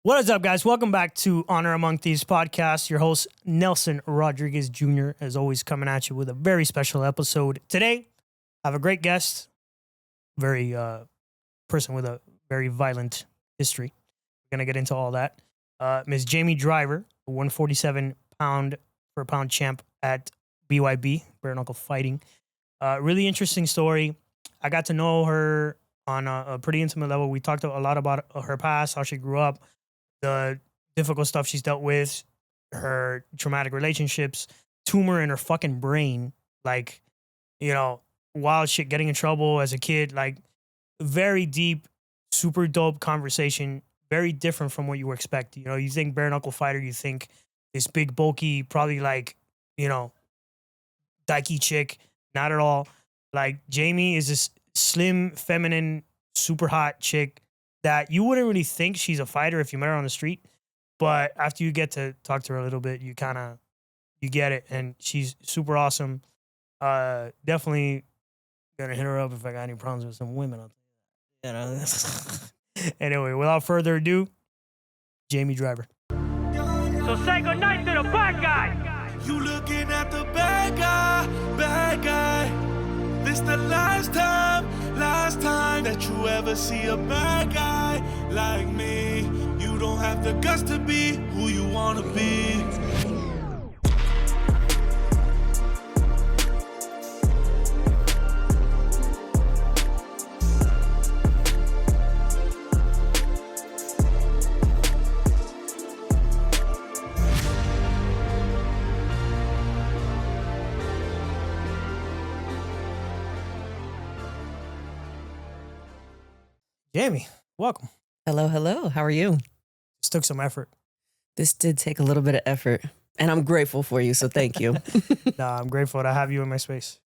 What is up, guys? Welcome back to Honor Among Thieves podcast. Your host, Nelson Rodriguez Jr., as always, coming at you with a very special episode. Today, I have a great guest, very person with a very violent history. We're going to get into all that. Ms. Jamie Driver, a 147 pound per pound champ at BYB, bare knuckle fighting. Really interesting story. I got to know her on a pretty intimate level. We talked a lot about her past, how she grew up, the difficult stuff she's dealt with, her traumatic relationships, tumor in her fucking brain, like, you know, wild shit, getting in trouble as a kid, like, very deep, super dope conversation, very different from what you would expect. You know, you think bare knuckle fighter, you think this big, bulky, probably like, you know, dykey chick. Not at all. Like, Jamie is this slim, feminine, super hot chick that you wouldn't really think she's a fighter if you met her on the street. But after you get to talk to her a little bit, you get it. And she's super awesome. Definitely gonna hit her up if I got any problems with some women. You know. Anyway, without further ado, Jamie Driver. So say goodnight to the bad guy. You looking at the bad guy. This the last time that you ever see a bad guy like me. You don't have the guts to be who you wanna be. Jamie, welcome. Hello, hello. How are you? This took some effort. This did take a little bit of effort, and I'm grateful for you, so thank you. Nah, I'm grateful to have you in my space.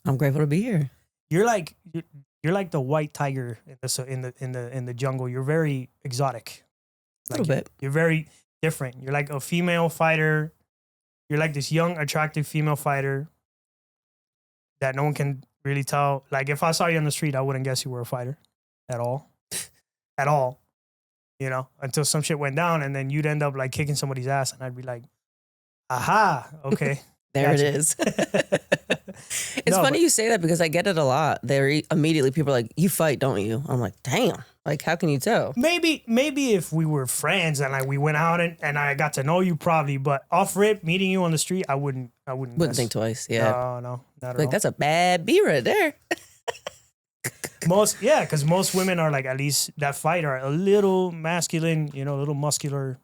I'm grateful to be here. You're like the white tiger in the jungle. You're very exotic. A little bit. You're very different. You're like a female fighter. You're like this young, attractive female fighter that no one can really tell. Like, if I saw you on the street, I wouldn't guess you were a fighter at all. At all. You know, until some shit went down, and then you'd end up like kicking somebody's ass, and I'd be like, aha, okay. There gotcha. it is. It's funny you say that because I get it a lot. Immediately people are like, you fight, don't you? I'm like, damn. Like, how can you tell? Maybe if we were friends and like we went out and I got to know you, probably, but off rip, meeting you on the street, I wouldn't guess. Think twice. Yeah. No, not at Like, all. that's a bad B right there. Because most women are like, at least that fight, are a little masculine, you know, a little muscular,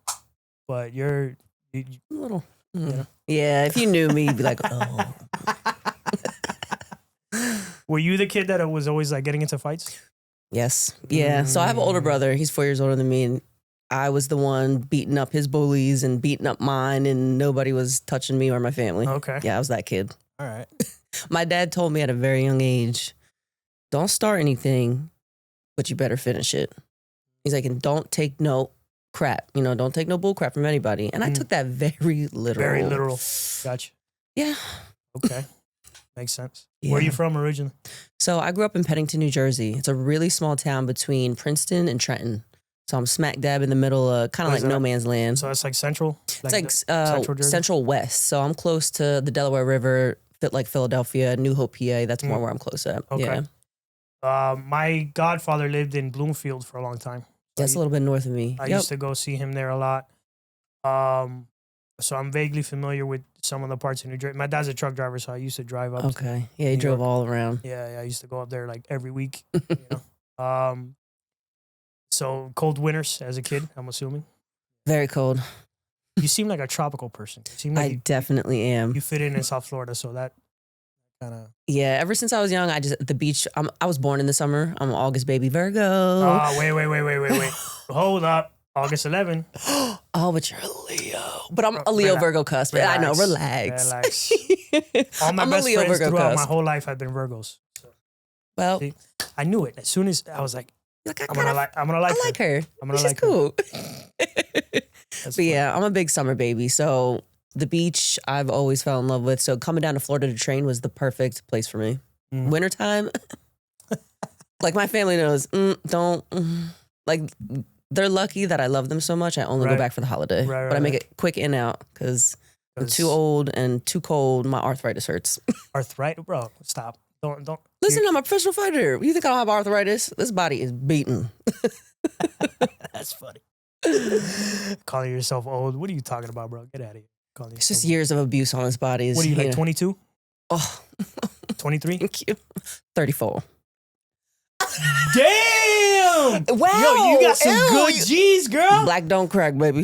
but you're A little. Yeah. Yeah, if you knew me, you'd be like, oh. Were you the kid that was always like getting into fights? Yes. Yeah. So I have an older brother. He's 4 years older than me. And I was the one beating up his bullies and beating up mine, and nobody was touching me or my family. Okay. Yeah, I was that kid. All right. My dad told me at a very young age, don't start anything, but you better finish it. He's like, and don't take no crap. You know, don't take no bull crap from anybody. And I took that very literal. Very literal. Gotcha. Yeah. Okay. Makes sense. Yeah. Where are you from originally? So I grew up in Pennington, New Jersey. It's a really small town between Princeton and Trenton. So I'm smack dab in the middle of kind of like no man's land. So it's like central? It's like Central Jersey? Central West. So I'm close to the Delaware River, like Philadelphia, New Hope, PA. That's more where I'm close at. Okay. Yeah. My godfather lived in Bloomfield for a long time. That's a little bit north of me. I used to go see him there a lot. So I'm vaguely familiar with some of the parts of New Jersey. My dad's a truck driver, so I used to drive up. Okay. Yeah, he New drove York. all around. Yeah, I used to go up there like every week. You know? So cold winters as a kid, I'm assuming. Very cold. You seem like a tropical person. You seem like I definitely am. you fit in South Florida, so that kind of. Yeah, ever since I was young, the beach. I was born in the summer. I'm an August baby, Virgo. Oh, wait. Hold up. August 11. Oh, but you're a Leo. But I'm a Leo Virgo cusp. I know, relax. All my I'm best a Leo friends Virgo throughout my cusp. whole life have been Virgos. So, Well, see, I knew it. As soon as I was like, like, I'm gonna like I like her. I'm gonna She's like her. cool. That's But yeah, I'm a big summer baby. So the beach I've always fell in love with. So coming down to Florida to train was the perfect place for me. Wintertime, like my family knows, like they're lucky that I love them so much. I only go back for the holiday. But I make it quick in out because I'm too old and too cold. My arthritis hurts. Arthritis? Bro, stop. Don't. Listen, I'm a professional fighter. You think I don't have arthritis? This body is beaten. That's funny. Calling yourself old. What are you talking about, bro? Get out of here. It's just years of abuse on his body. What are you, like 22? Oh. 23? Thank you. 34. Damn! Wow! Yo, you got some good G's, girl. Black don't crack, baby.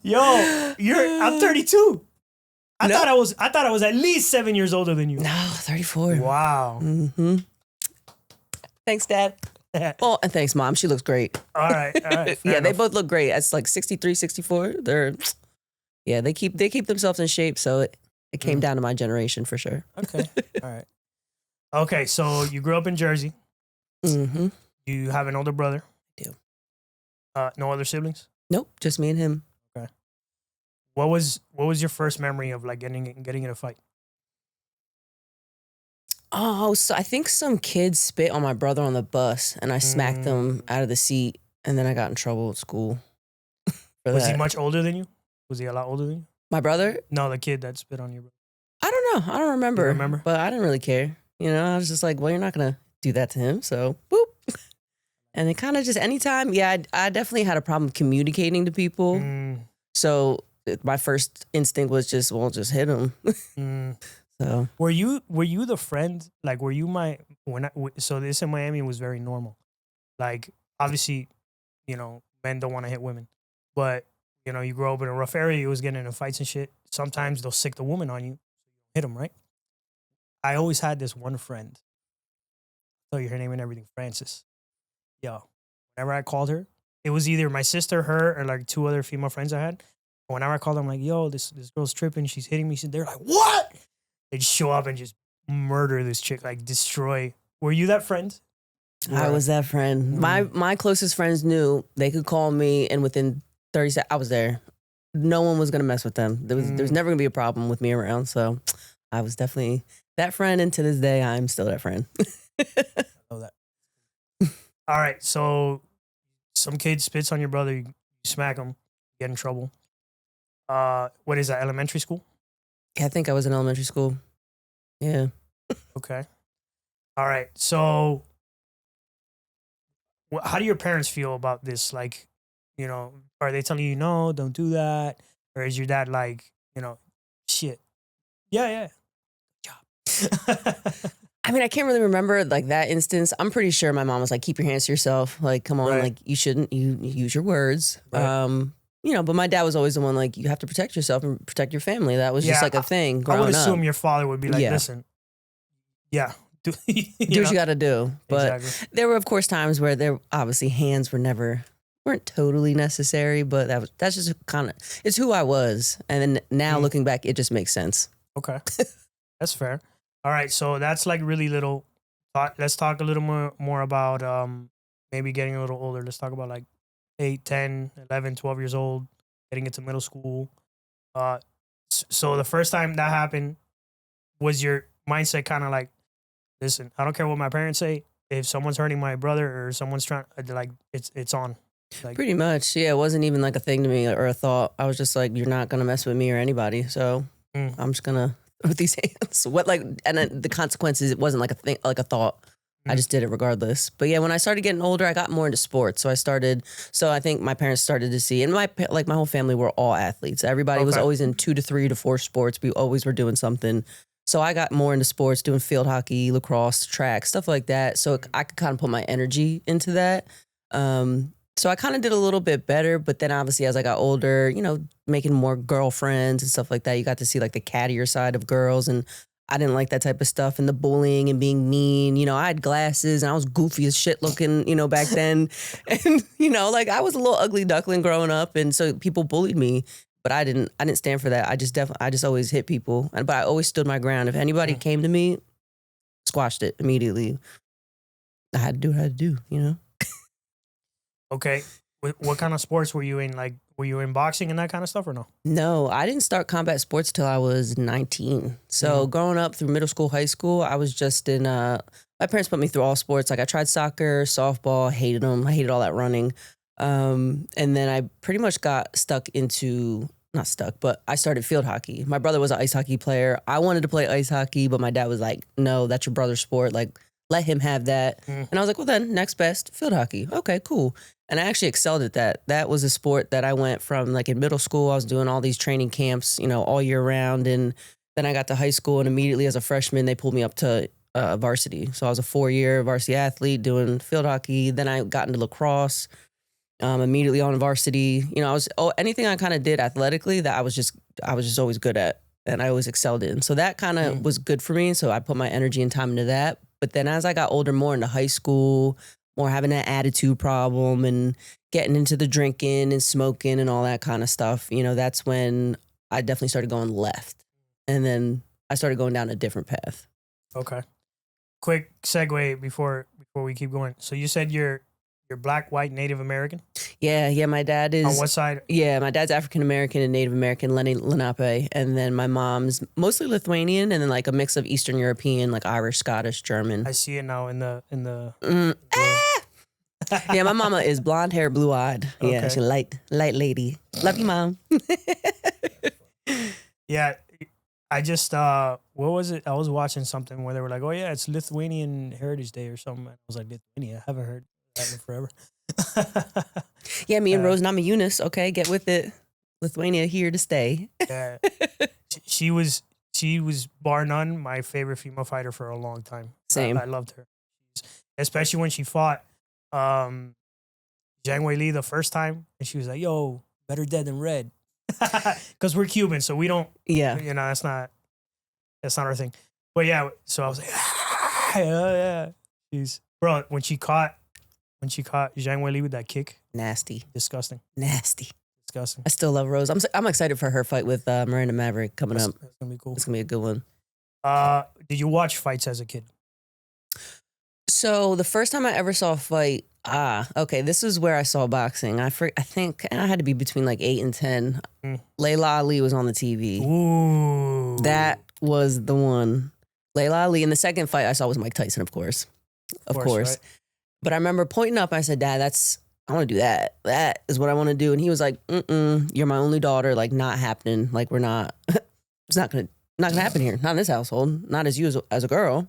Yo, I'm 32. I thought I was at least 7 years older than you. No, 34. Wow. Mm-hmm. Thanks, Dad. Oh, and thanks, Mom. She looks great. All right. Yeah, they both look great. It's like 63, 64. They keep themselves in shape. So it came down to my generation for sure. Okay. All right. Okay, so you grew up in Jersey. Mm-hmm. You have an older brother. I do. No other siblings? Nope, just me and him. Okay. What was your first memory of like getting in a fight? Oh, so I think some kids spit on my brother on the bus, and I smacked them out of the seat, and then I got in trouble at school. Was he much older than you? Was he a lot older than you? My brother? No, the kid that spit on your brother. I don't know. I don't remember. You remember? But I didn't really care. You know, I was just like, well, you're not going to do that to him, so boop. And it kind of just anytime, I definitely had a problem communicating to people. So my first instinct was just hit him. So were you the friend? Like, were you so this in Miami was very normal. Like, obviously, you know, men don't want to hit women, but you know, you grow up in a rough area, you was getting into fights and shit. Sometimes they'll sick the woman on you, hit them, right? I always had this one friend. I'll tell you her name and everything, Frances. Yo, whenever I called her, it was either my sister, her, or like two other female friends I had. Whenever I called them, I'm like, yo, this girl's tripping, she's hitting me. They're like, what? They'd show up and just murder this chick, like destroy. Were you that friend? I was that friend. My closest friends knew they could call me, and within 30 seconds, I was there. No one was going to mess with them. There was never going to be a problem with me around. So I was definitely that friend. And to this day, I'm still that friend. Know that. All right. So some kid spits on your brother. You smack him. You get in trouble. What is that? Elementary school? Yeah, I think I was in elementary school. Yeah. Okay. All right. So how do your parents feel about this? Like, you know, are they telling you, no, don't do that? Or is your dad like, you know, shit? Yeah. Job. I mean, I can't really remember like that instance. I'm pretty sure my mom was like, keep your hands to yourself. Like, come on, like you shouldn't, you use your words. Right. You know, but my dad was always the one like, you have to protect yourself and protect your family. That was just like a thing growing up. I would assume your father would be like, listen, do what you got to do. But there were, of course, times where there obviously hands weren't totally necessary, but that's just kind of, it's who I was. And then now looking back, it just makes sense. Okay. That's fair. All right. So that's like really little. Let's talk a little more about maybe getting a little older. Let's talk about like 8, 10, 11, 12 years old, getting into middle school. So the first time that happened, was your mindset kind of like, listen, I don't care what my parents say. If someone's hurting my brother or someone's trying, like, it's on. Like, pretty much, yeah. It wasn't even like a thing to me or a thought. I was just like, you're not gonna mess with me or anybody, so I'm just gonna with these hands. What like, and then the consequences? It wasn't like a thing, like a thought. I just did it regardless. But yeah, when I started getting older, I got more into sports. So I think my parents started to see, and my whole family were all athletes. Everybody was always in 2 to 3 to 4 sports. We always were doing something. So I got more into sports, doing field hockey, lacrosse, track, stuff like that. So I could kind of put my energy into that. So I kind of did a little bit better, but then obviously as I got older, you know, making more girlfriends and stuff like that, you got to see like the cattier side of girls, and I didn't like that type of stuff, and the bullying and being mean. You know, I had glasses and I was goofy as shit looking, you know, back then. And, you know, like I was a little ugly duckling growing up, and so people bullied me, but I didn't stand for that. I just always hit people, but I always stood my ground. If anybody came to me, squashed it immediately. I had to do what I had to do, you know? Okay. What kind of sports were you in? Like, were you in boxing and that kind of stuff or no? No, I didn't start combat sports till I was 19. So growing up through middle school, high school, I was just in my parents put me through all sports. Like I tried soccer, softball, hated them. I hated all that running. And then I pretty much got not stuck, but I started field hockey. My brother was an ice hockey player. I wanted to play ice hockey, but my dad was like, no, that's your brother's sport. Like, let him have that. And I was like, well then, next best, field hockey. Okay, cool. And I actually excelled at that. That was a sport that I went from, like in middle school, I was doing all these training camps, all year round. And then I got to high school, and immediately as a freshman, they pulled me up to varsity. So I was a 4-year varsity athlete doing field hockey. Then I got into lacrosse. Immediately on varsity, anything I kind of did athletically that I was just always good at, and I always excelled in. So that kind of was good for me. So I put my energy and time into that. But then as I got older, more into high school, more having that attitude problem and getting into the drinking and smoking and all that kind of stuff, that's when I definitely started going left. And then I started going down a different path. Okay. Quick segue before we keep going. So you said you're Black, white, Native American? Yeah. My dad is... On what side? Yeah, my dad's African American and Native American, Lenape. And then my mom's mostly Lithuanian and then like a mix of Eastern European, like Irish, Scottish, German. I see it now in the Yeah, my mama is blonde hair, blue eyed. Okay. Yeah, she's a light lady. Love you, Mom. Yeah, I just what was it? I was watching something where they were like, "Oh yeah, it's Lithuanian Heritage Day or something." I was like, "Lithuania? I haven't heard that in forever." Yeah, me and Rose Nama Eunice. Okay, get with it. Lithuania here to stay. Yeah, she was bar none my favorite female fighter for a long time. Same. I loved her, especially when she fought Zhang Weili the first time, and she was like, "Yo, better dead than red," because we're Cuban, so we don't. Yeah, that's not our thing. But yeah, so I was like, yeah. She's bro when she caught Zhang Weili with that kick. Nasty. Disgusting. Nasty. Disgusting. I still love Rose. I'm excited for her fight with Miranda Maverick coming up. That's gonna be cool. It's gonna be a good one. Did you watch fights as a kid? So the first time I ever saw a fight, okay, this is where I saw boxing. I think I had to be between like 8 and 10. Layla Ali was on the TV. Ooh. That was the one. Layla Ali. And the second fight I saw was Mike Tyson, of course. Of course. Right? But I remember pointing up, I said, Dad, I want to do that. That is what I want to do. And he was like, you're my only daughter. Like, not happening. Like, we're not, it's not going to happen here. Not in this household. Not as you as a girl.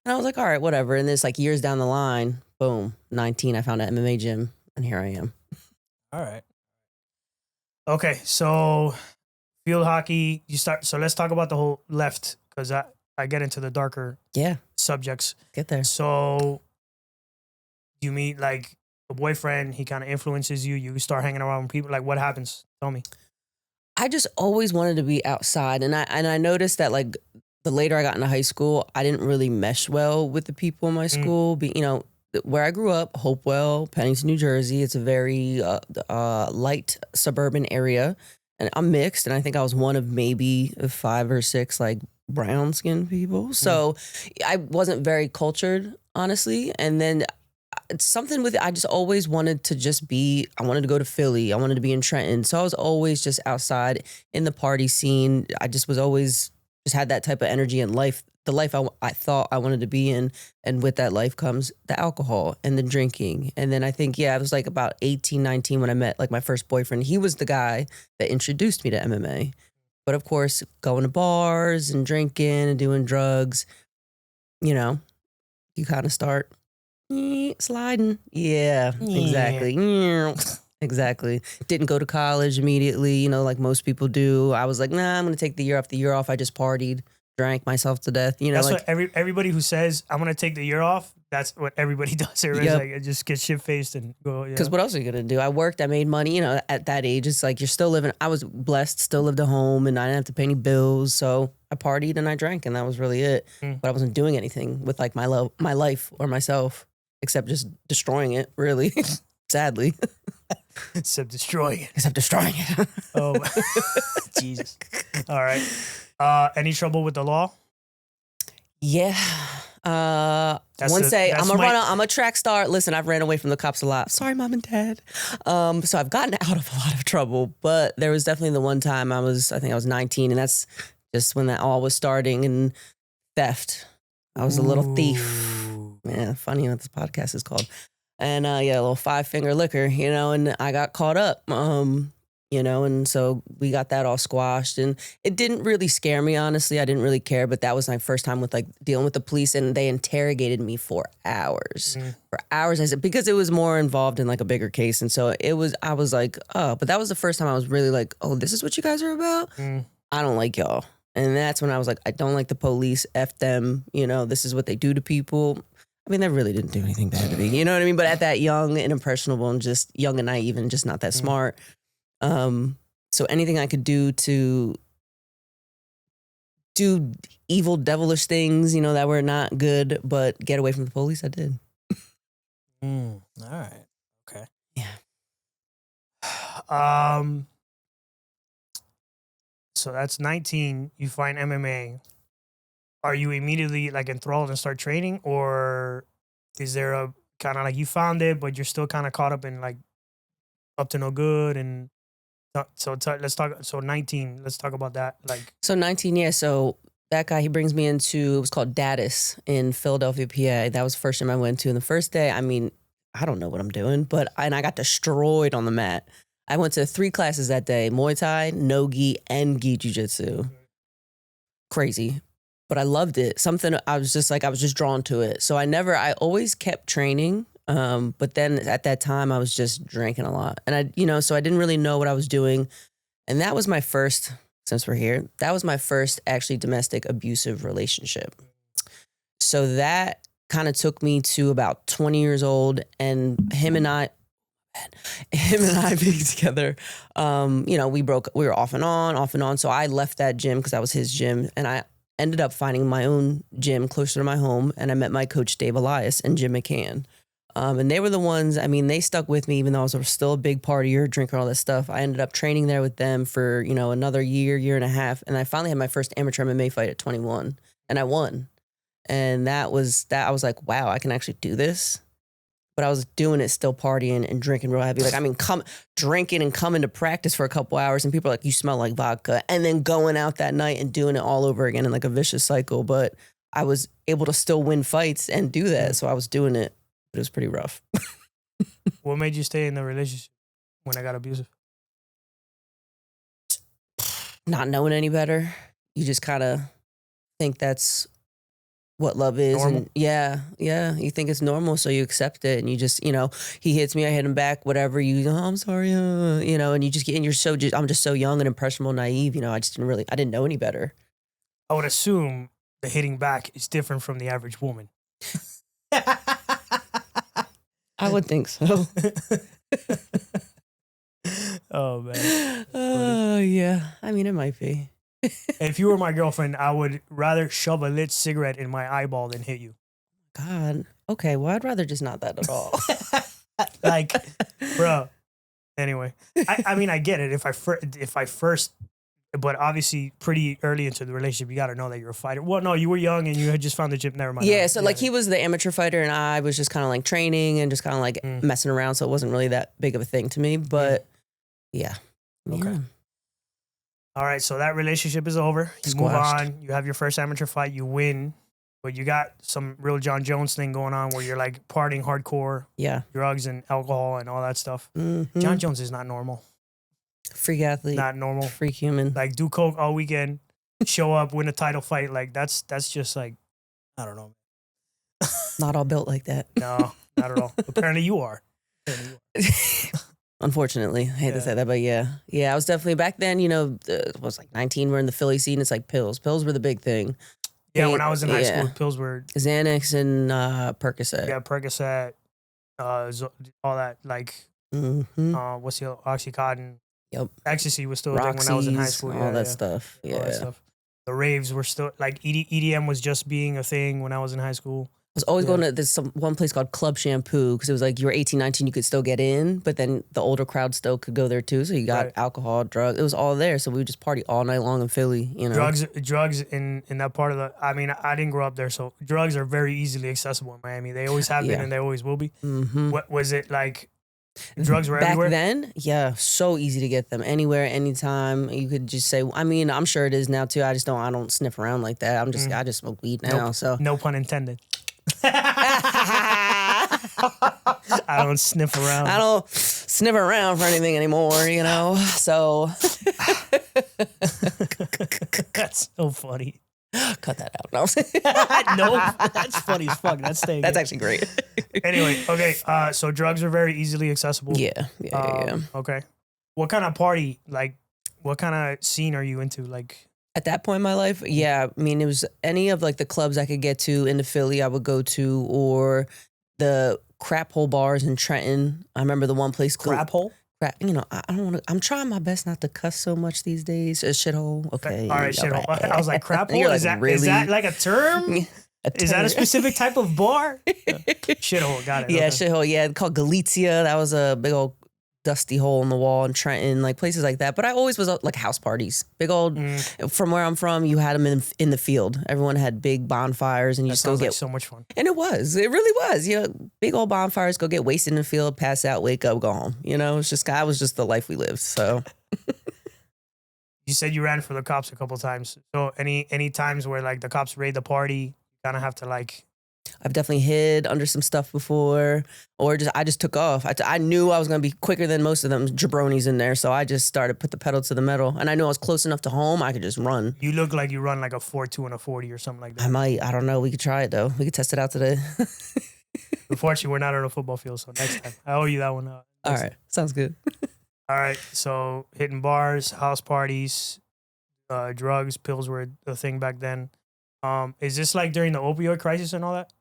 And I was like, all right, whatever. And this like years down the line, boom, 19, I found an MMA gym and here I am. All right. Okay. So field hockey, so let's talk about the whole left, because I get into the darker subjects. Get there. So you meet like a boyfriend, he kind of influences you, you start hanging around with people. Like what happens? Tell me. I just always wanted to be outside. And I noticed that like the later I got into high school, I didn't really mesh well with the people in my school. Where I grew up, Hopewell, Pennington, New Jersey, it's a very light suburban area. And I'm mixed, and I think I was one of maybe 5 or 6 like brown skinned people. So I wasn't very cultured, honestly. And then it's something with it. I just always wanted to I wanted to go to Philly. I wanted to be in Trenton. So I was always just outside in the party scene. I just was always just had that type of energy in life, the life I thought I wanted to be in. And with that life comes the alcohol and the drinking. And then I think, I was like about 18, 19 when I met like my first boyfriend. He was the guy that introduced me to MMA. But of course, going to bars and drinking and doing drugs, you kind of start sliding. Yeah, exactly. Exactly. Didn't go to college immediately, like most people do. I was like, nah, I'm going to take the year off. The year off, I just partied, drank myself to death. That's like, what everybody who says, I'm going to take the year off, that's what everybody does. Everybody's like, just get shit-faced and go. Because what else are you going to do? I worked, I made money. At that age, it's like you're still living. I was blessed, still lived at home, and I didn't have to pay any bills. So I partied and I drank, and that was really it. But I wasn't doing anything with like my life or myself, except just destroying it, really, sadly. Except destroying it. Except destroying it. Oh, Jesus. All right. Any trouble with the law? Yeah. I'm a track star. Listen, I've ran away from the cops a lot. Sorry, Mom and Dad. So I've gotten out of a lot of trouble, but there was definitely the one time I think I was 19, and that's just when that all was starting, and theft. I was a little thief. Yeah, funny what this podcast is called. And a little 5-finger liquor, and I got caught up. And so we got that all squashed, and it didn't really scare me, honestly. I didn't really care, but that was my first time with like dealing with the police, and they interrogated me for hours. For hours, I said, because it was more involved in like a bigger case. And so I was like, oh, but that was the first time I was really like, oh, this is what you guys are about? I don't like y'all. And that's when I was like, I don't like the police, F them, this is what they do to people. I mean, they really didn't do anything bad to me, you know what I mean? But at that young and impressionable and just young and naive and just not that smart. So anything I could do to do evil, devilish things, that were not good, but get away from the police, I did. All right. Okay. Yeah. So that's 19. You find MMA. Are you immediately like enthralled and start training, or is there a kind of like you found it, but you're still kind of caught up in like up to no good? And let's talk. So 19, let's talk about that. Like, so 19, yeah. So that guy, he brings me into, it was called Datus in Philadelphia, PA. That was the first gym I went to. And the first day, I mean, I don't know what I'm doing, and I got destroyed on the mat. I went to 3 classes that day: Muay Thai, no-gi, and gi jiu-jitsu. Crazy. But I loved it. Something, I was just drawn to it. So I always kept training. But then at that time I was just drinking a lot, and so I didn't really know what I was doing. And that was my first, since we're here, that was my first actually domestic abusive relationship. So that kind of took me to about 20 years old, and him and I being together, we were off and on. So I left that gym because that was his gym, and I ended up finding my own gym closer to my home, and I met my coach, Dave Elias, and Jim McCann. And they were the ones, I mean, they stuck with me even though I was still a big partier, drinker, all that stuff. I ended up training there with them for, another year and a half. And I finally had my first amateur MMA fight at 21, and I won. And I was like, wow, I can actually do this. But I was doing it still partying and drinking real heavy. Like, I mean, drinking and coming to practice for a couple hours, and people are like, you smell like vodka. And then going out that night and doing it all over again in like a vicious cycle. But I was able to still win fights and do that. So I was doing it. But it was pretty rough. What made you stay in the relationship when I got abusive? Not knowing any better. You just kind of think that's what love is. Normal. And yeah. You think it's normal, so you accept it. And you just, he hits me, I hit him back, whatever. I'm sorry, and you just get, and I'm just so young and impressionable, naive. I didn't know any better. I would assume the hitting back is different from the average woman. I would think so. Oh, man. Yeah. I mean, it might be. If you were my girlfriend, I would rather shove a lit cigarette in my eyeball than hit you. God. Okay, well, I'd rather just not that at all. Like, bro. Anyway, I mean, I get it. If I first, but obviously pretty early into the relationship, you got to know that you're a fighter. Well, no, you were young and you had just found the gym. Never mind. Yeah, so like he was the amateur fighter and I was just kind of like training and just kind of like messing around. So it wasn't really that big of a thing to me. But yeah. Okay. All right, so that relationship is over. You move on. You have your first amateur fight. You win. But you got some real John Jones thing going on where you're like partying hardcore. Yeah. Drugs and alcohol and all that stuff. Mm-hmm. John Jones is not normal. Freak athlete. Not normal. Freak human. Like do coke all weekend, show up, win a title fight. Like that's just like, I don't know. Not all built like that. No, not at all. Apparently you are. Unfortunately, I hate to say that, but yeah, I was definitely back then. I was like 19. We're in the Philly scene. It's like pills. Pills were the big thing. Yeah, when I was in high school, pills were Xanax and Percocet. Yeah, Percocet, all that. Like, what's the other? Oxycontin. Yep. Ecstasy was still a thing when I was in high school. All that stuff. Yeah. All that stuff. The raves were still like EDM was just being a thing when I was in high school. I was always going to this one place called Club Shampoo because it was like you were 18, 19, you could still get in, but then the older crowd still could go there too. So you got alcohol, drugs. It was all there. So we would just party all night long in Philly, Drugs in that part of the, I mean, I didn't grow up there. So drugs are very easily accessible in Miami. They always have been and they always will be. Mm-hmm. What was it like? Drugs were everywhere? Back then, yeah, so easy to get them anywhere, anytime. You could just say, I mean, I'm sure it is now too. I don't sniff around like that. I just smoke weed now. No pun intended. I don't sniff around. I don't sniff around for anything anymore, you know? So. That's so funny. Cut that out. No, No, that's funny as fuck. That's staying. that's actually great. Anyway, okay. So drugs are very easily accessible. Yeah. Okay. What kind of party, like, what kind of scene are you into? Like, At that point in my life, yeah. I mean, it was any of like the clubs I could get to in the Philly I would go to, or the crap hole bars in Trenton. I remember the one place. crap hole? You know, I don't want to. I'm trying my best not to cuss so much these days. A shithole. Okay. All right, shithole. I was like, crap hole? You're Is, like, is that like a term? Is that a term. specific type of bar? Shithole, got it. Yeah, okay. shithole. Yeah, called Galizia. That was a big old dusty hole in the wall in Trenton, like places like that. But I always was like house parties. Big old, from where I'm from, you had them in the field. Everyone had big bonfires and you That just go sounds get. like so much fun. And it really was. You know, big old bonfires, go get wasted in the field, pass out, wake up, go home. You know, that was just the life we lived. So. You said you ran for the cops a couple times. So any times where like the cops raid the party, you kind of have to like. I've definitely hid under some stuff before, or I just took off. I knew I was going to be quicker than most of them jabronis in there, so I just started put the pedal to the metal. And I knew I was close enough to home, I could just run. You look like you run like a 4.2 and a 40 or something like that. I might. I don't know. We could try it, though. We could test it out today. Unfortunately, we're not on a football field, so next time. I owe you that one. All right. Sounds good. All right. So hitting bars, house parties, drugs, pills were a thing back then. Is this like during the opioid crisis and all that?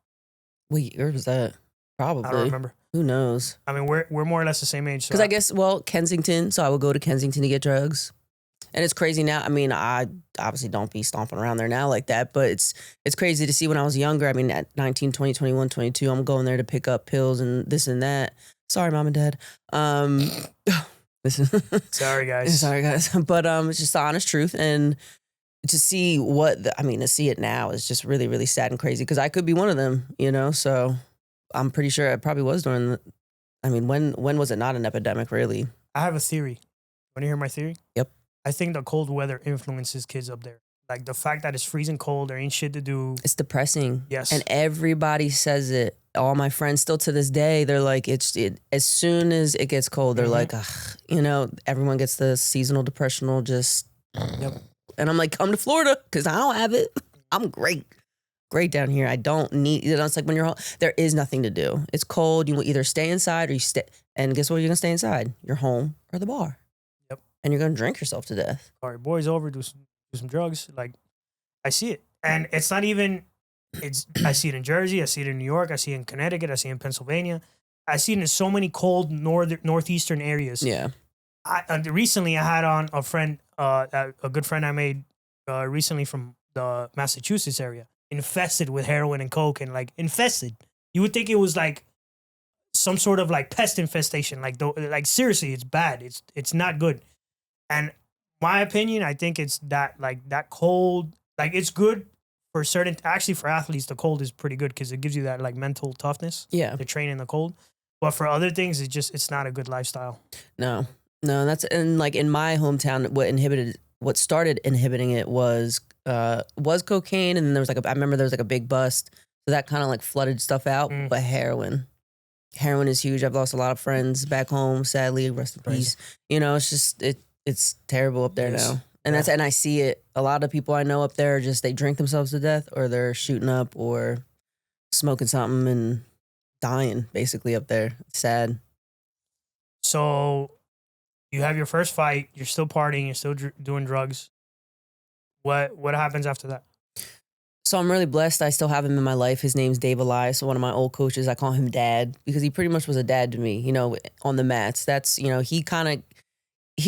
Wait, where was that? Probably. I don't remember. Who knows? I mean, we're more or less the same age. Because I guess, Kensington. So I would go to Kensington to get drugs. And it's crazy now. I mean, I obviously don't be stomping around there now like that, but it's crazy to see when I was younger. I mean, at 19, 20, 21, 22, I'm going there to pick up pills and this and that. Sorry, mom and dad. Listen. Sorry, guys. Sorry, guys. But it's just the honest truth. And to see to see it now is just really, really sad and crazy because I could be one of them, you know? So I'm pretty sure it probably was during when was it not an epidemic, really? I have a theory. Want to hear my theory? Yep. I think the cold weather influences kids up there. Like the fact that it's freezing cold, there ain't shit to do. It's depressing. Yes. And everybody says it. All my friends still to this day, they're like, as soon as it gets cold, they're like, ugh, you know, everyone gets the seasonal depressional just. Yep. And I'm like, come to Florida because I don't have it. I'm great down here. I don't need, you know, it's like when you're home, there is nothing to do. It's cold. You will either stay inside or you stay. And guess what? You're going to stay inside. Your home or the bar. Yep. And you're going to drink yourself to death. All right, boys over, do some drugs. Like, I see it. And it's not even, I see it in Jersey. I see it in New York. I see it in Connecticut. I see it in Pennsylvania. I see it in so many cold northeastern areas. Yeah. Recently, I had on a friend, a good friend I made recently from the Massachusetts area, infested with heroin and coke, and like infested. You would think it was like some sort of like pest infestation. Like seriously, it's bad. It's not good. And my opinion, I think it's that cold. Like it's good for for athletes. The cold is pretty good because it gives you that like mental toughness. Yeah. To train in the cold. But for other things, it's not a good lifestyle. No, and like in my hometown, what started inhibiting it was cocaine, and then there was I remember there was like a big bust, so that kind of like flooded stuff out. But heroin is huge. I've lost a lot of friends back home, sadly. Rest in peace. You know, it's just it's terrible up there now, and and I see it. A lot of people I know up there they drink themselves to death, or they're shooting up, or smoking something and dying basically up there. It's sad. So you have your first fight, you're still partying, you're still doing drugs. What happens after that? So I'm really blessed. I still have him in my life. His name's Dave Elias. So one of my old coaches, I call him Dad because he pretty much was a dad to me, you know, on the mats. That's, you know, he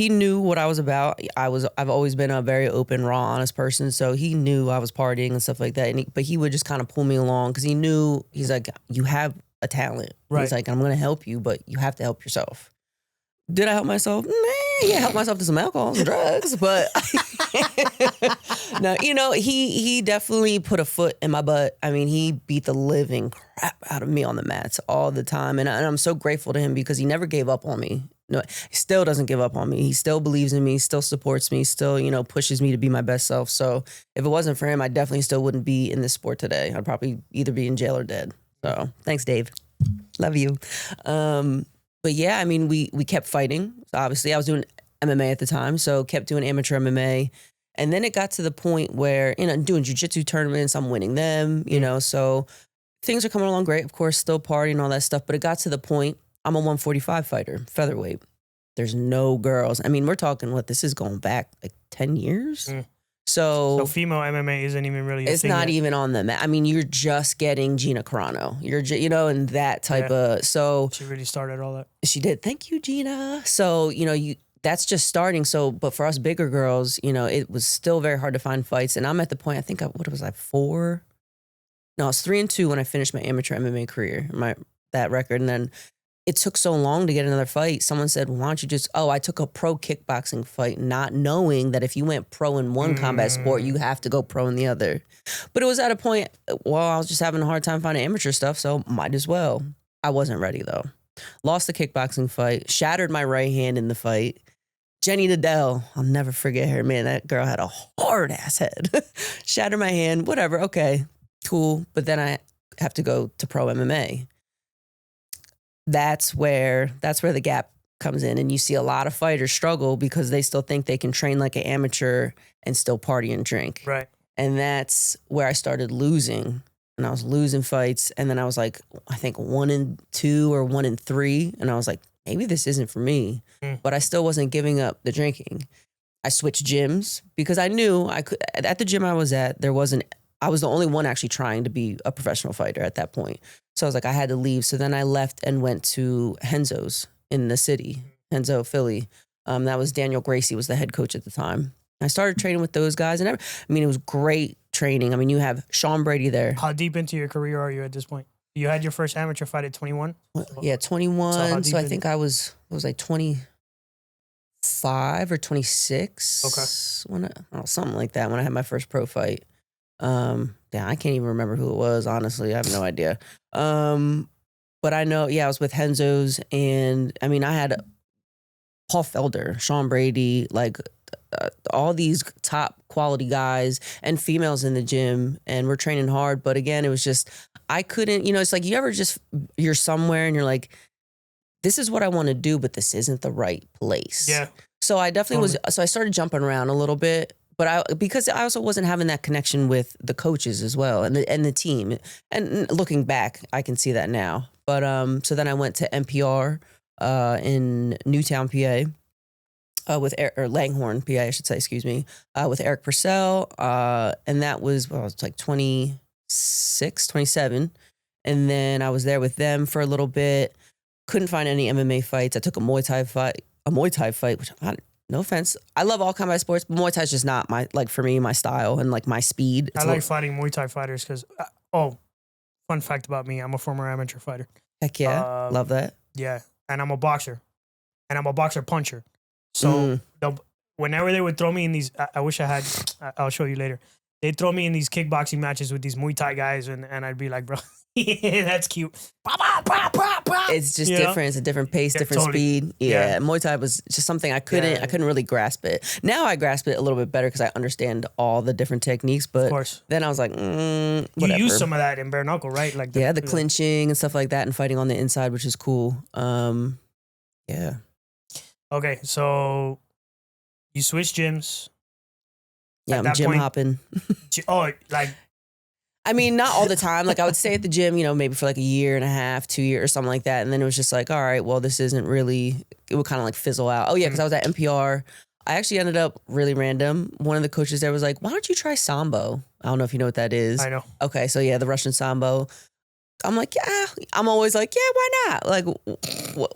knew what I was about. I've always been a very open, raw, honest person. So he knew I was partying and stuff like that. But he would just kind of pull me along because he's like, you have a talent. Right. He's like, I'm going to help you, but you have to help yourself. Did I help myself? Yeah, help myself to some alcohol and drugs, but no, you know, he definitely put a foot in my butt. I mean, he beat the living crap out of me on the mats all the time. And I'm so grateful to him because he never gave up on me. No, he still doesn't give up on me. He still believes in me, still supports me, still, you know, pushes me to be my best self. So if it wasn't for him, I definitely still wouldn't be in this sport today. I'd probably either be in jail or dead. So thanks, Dave. Love you. But yeah, I mean, we kept fighting. So obviously, I was doing MMA at the time, so kept doing amateur MMA. And then it got to the point where, doing jiu-jitsu tournaments, I'm winning them, so things are coming along great. Of course, still partying and all that stuff. But it got to the point, I'm a 145 fighter, featherweight. There's no girls. I mean, we're talking, this is going back like 10 years? So female MMA isn't even really it's not even on the map. I mean, you're just getting Gina Carano. You're, and that type of, so. She really started all that. She did. Thank you, Gina. So, that's just starting. So, but for us bigger girls, it was still very hard to find fights. And I'm at the point, I think, what was I, 4? No, I was 3-2 when I finished my amateur MMA career, that record. And then it took so long to get another fight. Someone said, why don't you I took a pro kickboxing fight, not knowing that if you went pro in one combat sport, you have to go pro in the other. But it was at a point, I was just having a hard time finding amateur stuff, so might as well. I wasn't ready though. Lost the kickboxing fight, shattered my right hand in the fight. Jenny Nadell, I'll never forget her. Man, that girl had a hard ass head. Shattered my hand, whatever, okay, cool. But then I have to go to pro MMA. That's where the gap comes in. And you see a lot of fighters struggle because they still think they can train like an amateur and still party and drink. Right. And that's where I started losing. And I was losing fights. And then I was like, I think 1-2 or 1-3. And I was like, maybe this isn't for me. But I still wasn't giving up the drinking. I switched gyms because I knew I could. At the gym I was at, I was the only one actually trying to be a professional fighter at that point. So I was like, I had to leave. So then I left and went to Henzo's in the city, Henzo, Philly. That was Daniel Gracie was the head coach at the time. I started training with those guys. And it was great training. I mean, you have Sean Brady there. How deep into your career are you at this point? You had your first amateur fight at 21? Yeah, 21. So I think I was like 25 or 26. Okay. Something like that when I had my first pro fight. I can't even remember who it was, honestly. I have no idea. But I know, I was with Henzo's, and I mean, I had Paul Felder, Sean Brady, all these top quality guys and females in the gym, and we're training hard. But again, it was just, I couldn't, it's like you're somewhere and you're like, this is what I want to do, but this isn't the right place. Yeah. So I definitely so I started jumping around a little bit. But because I also wasn't having that connection with the coaches as well and the team. And looking back, I can see that now. But so then I went to NPR in Newtown, PA, with Langhorne, PA, I should say, excuse me, with Eric Purcell. And that was, I was like 26, 27. And then I was there with them for a little bit. Couldn't find any MMA fights. I took a Muay Thai fight, which no offense, I love all combat sports, but Muay Thai is just not for me, my style and my speed. I like fighting Muay Thai fighters because, fun fact about me, I'm a former amateur fighter. Heck yeah, love that. Yeah, and I'm a boxer, and I'm a boxer puncher. So whenever they would throw me in these, I wish I had, I'll show you later. They'd throw me in these kickboxing matches with these Muay Thai guys, and I'd be like, bro, yeah, that's cute. It's just different. It's a different pace, different speed. Yeah. Muay Thai was just something I couldn't really grasp it. Now I grasp it a little bit better because I understand all the different techniques. But of course. Then I was like, whatever. You use some of that in bare knuckle, right? Like the clinching and stuff like that, and fighting on the inside, which is cool. Yeah. Okay, so you switch gyms. Yeah, I'm gym hopping. I mean, not all the time. I would stay at the gym, maybe for a year and a half, 2 years or something like that. And then it was just like, all right, well, this isn't really, it would kind of fizzle out. Oh yeah, because I was at NPR. I actually ended up really random. One of the coaches there was like, why don't you try Sambo? I don't know if you know what that is. I know. Okay, so yeah, the Russian Sambo. I'm like, yeah. I'm always like, yeah, why not?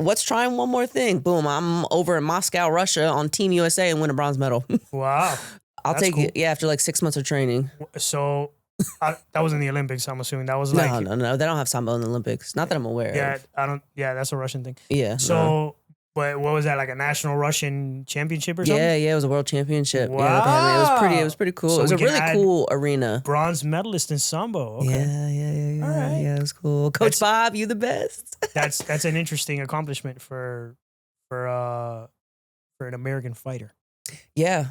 What's trying one more thing? Boom, I'm over in Moscow, Russia on Team USA and win a bronze medal. Wow. I'll take it. Yeah, after 6 months of training. So that was in the Olympics, I'm assuming. That was No. They don't have Sambo in the Olympics. Not that I'm aware of. I don't. Yeah, that's a Russian thing. Yeah. So, but what was that, a national Russian championship or something? Yeah, it was a world championship. Wow. Yeah, it was pretty cool. So it was a really cool arena. Bronze medalist in Sambo. Okay. Yeah. All right. Yeah, it was cool. Coach Bob, you the best. That's an interesting accomplishment for an American fighter. Yeah.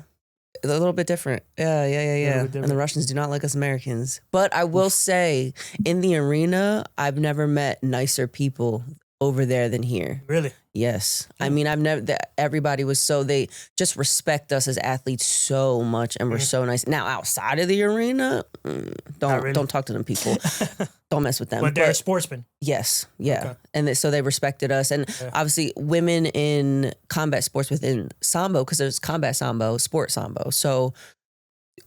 A little bit different. Yeah. And the Russians do not like us Americans. But I will say, in the arena, I've never met nicer people over there than here. Really? Yes. I mean, I've never, everybody was so, they just respect us as athletes so much and we're so nice. Now, outside of the arena, don't talk to them people. Don't mess with them. But they're sportsmen. Yes. Yeah. Okay. And so they respected us. And obviously women in combat sports within Sambo, because there's combat Sambo, sport Sambo. So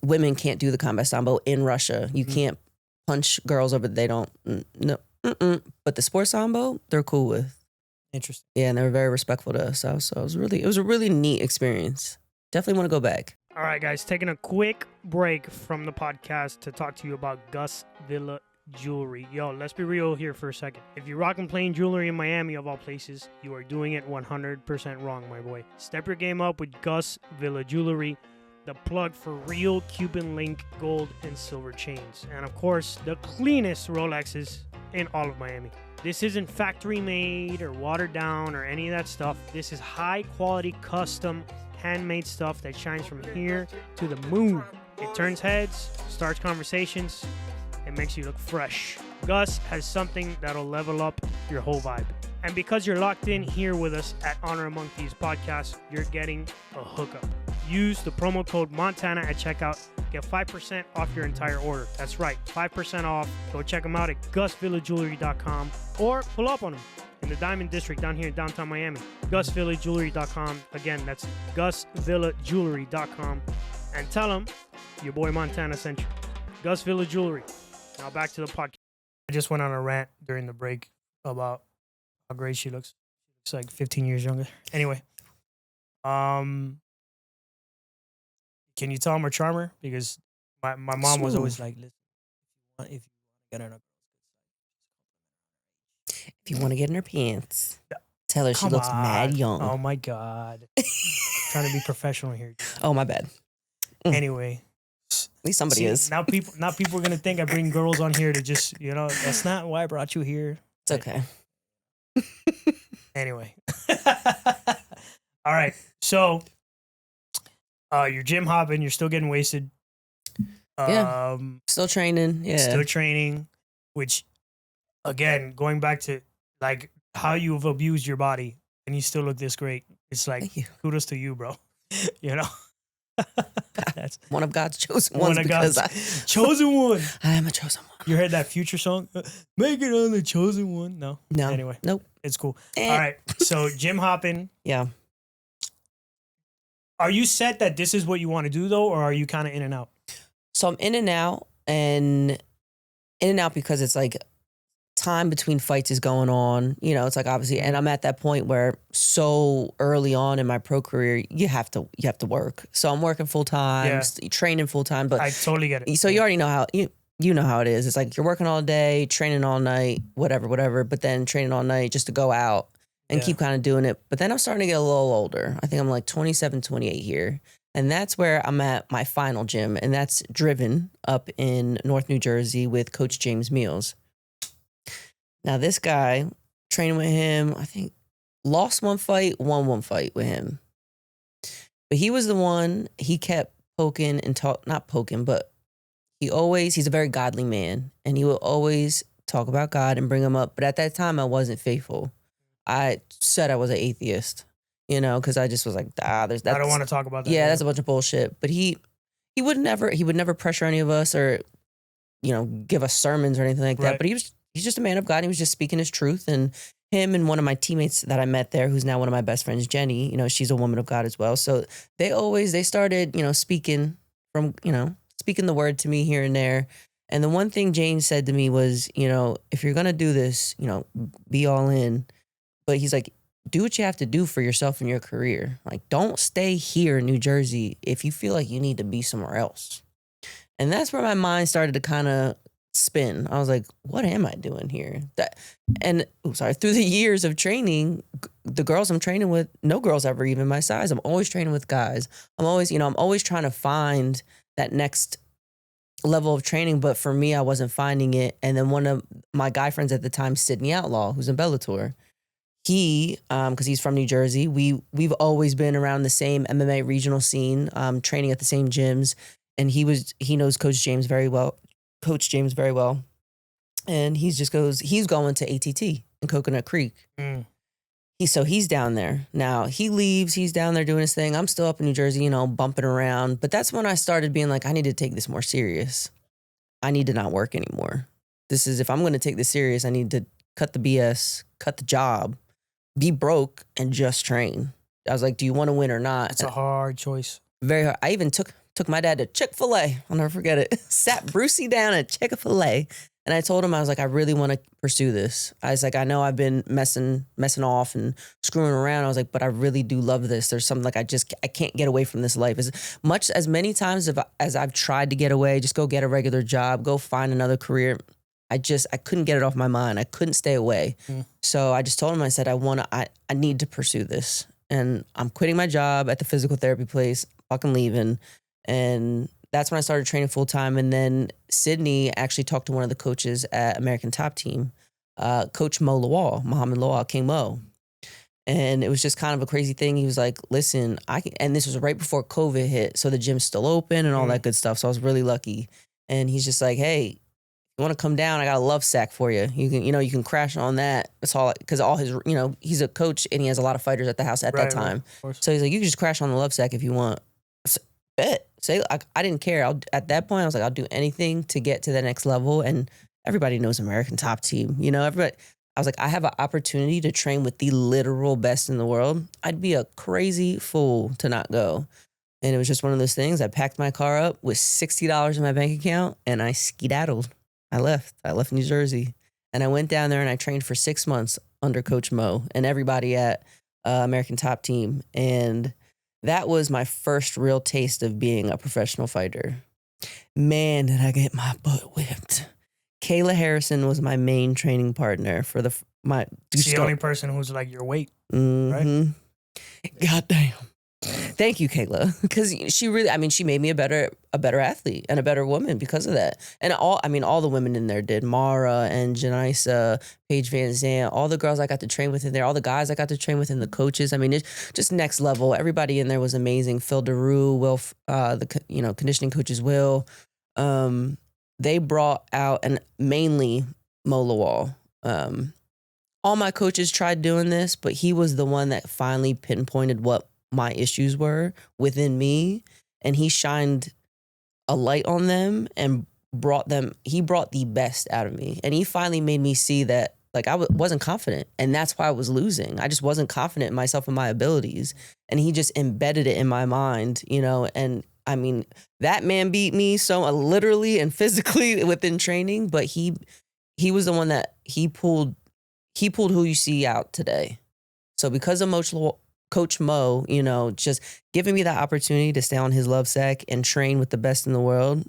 women can't do the combat Sambo in Russia. You can't punch girls over, they don't, no. But the sports Sambo, they're cool with. Interesting. Yeah, and they were very respectful to us. So it was a really neat experience. Definitely want to go back. All right, guys, taking a quick break from the podcast to talk to you about Gus Villa Jewelry. Yo, let's be real here for a second. If you're rocking plain jewelry in Miami, of all places, you are doing it 100% wrong, my boy. Step your game up with Gus Villa Jewelry, the plug for real Cuban link gold and silver chains. And of course, the cleanest Rolexes in all of Miami. This isn't factory made or watered down or any of that stuff. This is high quality, custom, handmade stuff that shines from here to the moon. It turns heads, starts conversations, and makes you look fresh. Gus has something that'll level up your whole vibe. And because you're locked in here with us at Honor Among Thieves podcast, you're getting a hookup. Use the promo code Montana at checkout. Get 5% off your entire order. That's right, 5% off. Go check them out at gusvillajewelry.com or pull up on them in the Diamond District down here in downtown Miami. gusvillajewelry.com. Again, that's gusvillajewelry.com. And tell them your boy Montana sent you. Gus Villa Jewelry. Now back to the podcast. I just went on a rant during the break about how great she looks. She's like 15 years younger. Anyway, can you tell I'm a charmer? Because my mom was always like, listen, if you want to get in her pants, tell her she looks mad young. Oh my God. Trying to be professional here. Oh, my bad. Anyway. At least somebody is. Now people are going to think I bring girls on here to just, that's not why I brought you here. It's okay. Anyway. All right. So, you're gym hopping. You're still getting wasted. Still training. Yeah. Still training, which, again, going back to like how you've abused your body and you still look this great. It's like, kudos to you, bro. That's one of God's chosen ones. Chosen one. I am a chosen one. You heard that Future song? Make it on the chosen one. No. Anyway. Nope. It's cool. All right. So gym hopping. Yeah. Are you set that this is what you want to do though, or are you kind of in and out? So I'm in and out because it's like time between fights is going on. It's like obviously, and I'm at that point where so early on in my pro career, you have to work. So I'm working full time, training full time. But I totally get it. So you already know how you know how it is. It's like you're working all day, training all night, whatever. But then training all night just to go out and keep kind of doing it. But then I'm starting to get a little older. I think I'm like 27, 28 here. And that's where I'm at my final gym. And that's Driven up in North New Jersey with Coach James Meals. Now, this guy, training with him, I think, lost one fight, won one fight with him. But he was the one, he kept poking and not poking, but he's a very godly man. And he will always talk about God and bring him up. But at that time, I wasn't faithful. I said I was an atheist, because I just was like, I don't want to talk about that. Yeah, that's a bunch of bullshit. But he would never pressure any of us or, give us sermons or anything like that. But he's just a man of God. He was just speaking his truth. And him and one of my teammates that I met there, who's now one of my best friends, Jenny, she's a woman of God as well. So they started, speaking the word to me here and there. And the one thing Jane said to me was, if you're going to do this, be all in. But he's like, do what you have to do for yourself and your career. Like, don't stay here in New Jersey if you feel like you need to be somewhere else. And that's where my mind started to kind of spin. I was like, what am I doing here? Through the years of training, the girls I'm training with, no girls ever even my size. I'm always training with guys. I'm always trying to find that next level of training. But for me, I wasn't finding it. And then one of my guy friends at the time, Sydney Outlaw, who's in Bellator, he, because he's from New Jersey, we've always been around the same MMA regional scene, training at the same gyms, and he knows Coach James very well. And he's going to ATT in Coconut Creek. He's down there. Now he leaves, he's down there doing his thing. I'm still up in New Jersey, bumping around. But that's when I started being like, I need to take this more serious. I need to not work anymore. If I'm going to take this serious, I need to cut the BS, cut the job, be broke, and just train. I was like, do you want to win or not? It's a hard choice. Very hard. I even took my dad to Chick-fil-A. I'll never forget it. Sat Brucey down at Chick-fil-A. And I told him, I was like, I really want to pursue this. I was like, I know I've been messing off and screwing around. I was like, but I really do love this. There's something like I can't get away from this life. As many times as I've tried to get away, just go get a regular job, go find another career. I couldn't get it off my mind. I couldn't stay away. So I just told him, I said, I need to pursue this. And I'm quitting my job at the physical therapy place, fucking leaving. And that's when I started training full time. And then Sydney actually talked to one of the coaches at American Top Team, Coach Mohamed Lawal, King Mo. And it was just kind of a crazy thing. He was like, listen, and this was right before COVID hit. So the gym's still open and all that good stuff. So I was really lucky. And he's just like, hey, you want to come down? I got a love sack for you. You can crash on that. That's all, because all his, he's a coach and he has a lot of fighters at the house at that time. So he's like, you can just crash on the love sack if you want. Bet. Say, I didn't care. At that point, I was like, I'll do anything to get to the next level. And everybody knows American Top Team. Everybody. I was like, I have an opportunity to train with the literal best in the world. I'd be a crazy fool to not go. And it was just one of those things. I packed my car up with $60 in my bank account and I skedaddled. I left New Jersey and I went down there and I trained for 6 months under Coach Mo and everybody at American Top Team. And that was my first real taste of being a professional fighter. Man, did I get my butt whipped. Kayla Harrison was my main training partner for the only person who's like your weight, right? Goddamn. Thank you, Kayla, because she really, she made me a better athlete and a better woman because of that. And all the women in there did. Mara and Janisa, Paige Van Zandt, all the girls I got to train with in there, all the guys I got to train with, and the coaches. It's just next level. Everybody in there was amazing. Phil DeRue, Will, the conditioning coaches, Will. They brought out, and mainly Mo Lawal. All my coaches tried doing this, but he was the one that finally pinpointed what my issues were within me, and he shined a light on them and he brought the best out of me. And he finally made me see that I wasn't confident, and that's why I was losing. I just wasn't confident in myself and my abilities, and he just embedded it in my mind, and that man beat me so literally and physically within training, but he was the one that he pulled who you see out today. So because of Coach Mo, just giving me that opportunity to stay on his love sack and train with the best in the world,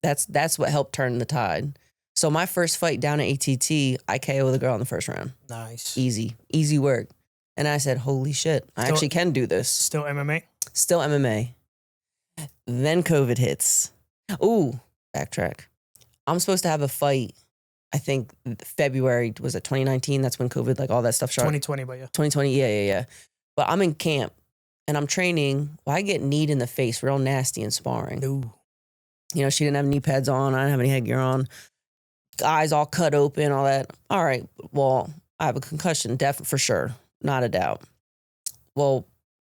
that's what helped turn the tide. So my first fight down at ATT, I KO the girl in the first round. Nice. Easy work. And I said, holy shit, I actually can do this. Still MMA? Still MMA. Then COVID hits. Ooh, backtrack. I'm supposed to have a fight, I think February, was it 2019? That's when COVID, all that stuff started. 2020, but yeah. 2020, yeah. But I'm in camp and I'm training. Well, I get kneed in the face real nasty in sparring. Ooh. She didn't have knee pads on. I didn't have any headgear on. Eyes all cut open, all that. All right, well, I have a concussion, for sure. Not a doubt. Well,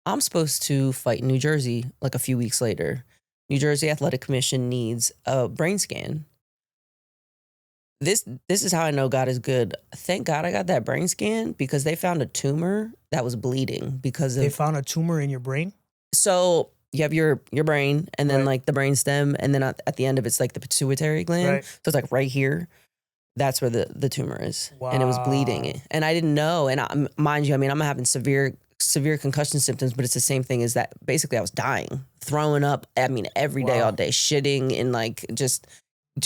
I'm supposed to fight in New Jersey a few weeks later. New Jersey Athletic Commission needs a brain scan. This is how I know God is good. Thank God I got that brain scan because they found a tumor that was bleeding because They found a tumor in your brain? So you have your brain and then the brain stem, and then at the end of it's the pituitary gland. Right. So it's right here. That's where the tumor is. Wow. And it was bleeding. And I didn't know. And mind you, I'm having severe concussion symptoms, but it's the same thing as that. Basically, I was dying, throwing up, every day, all day, shitting, and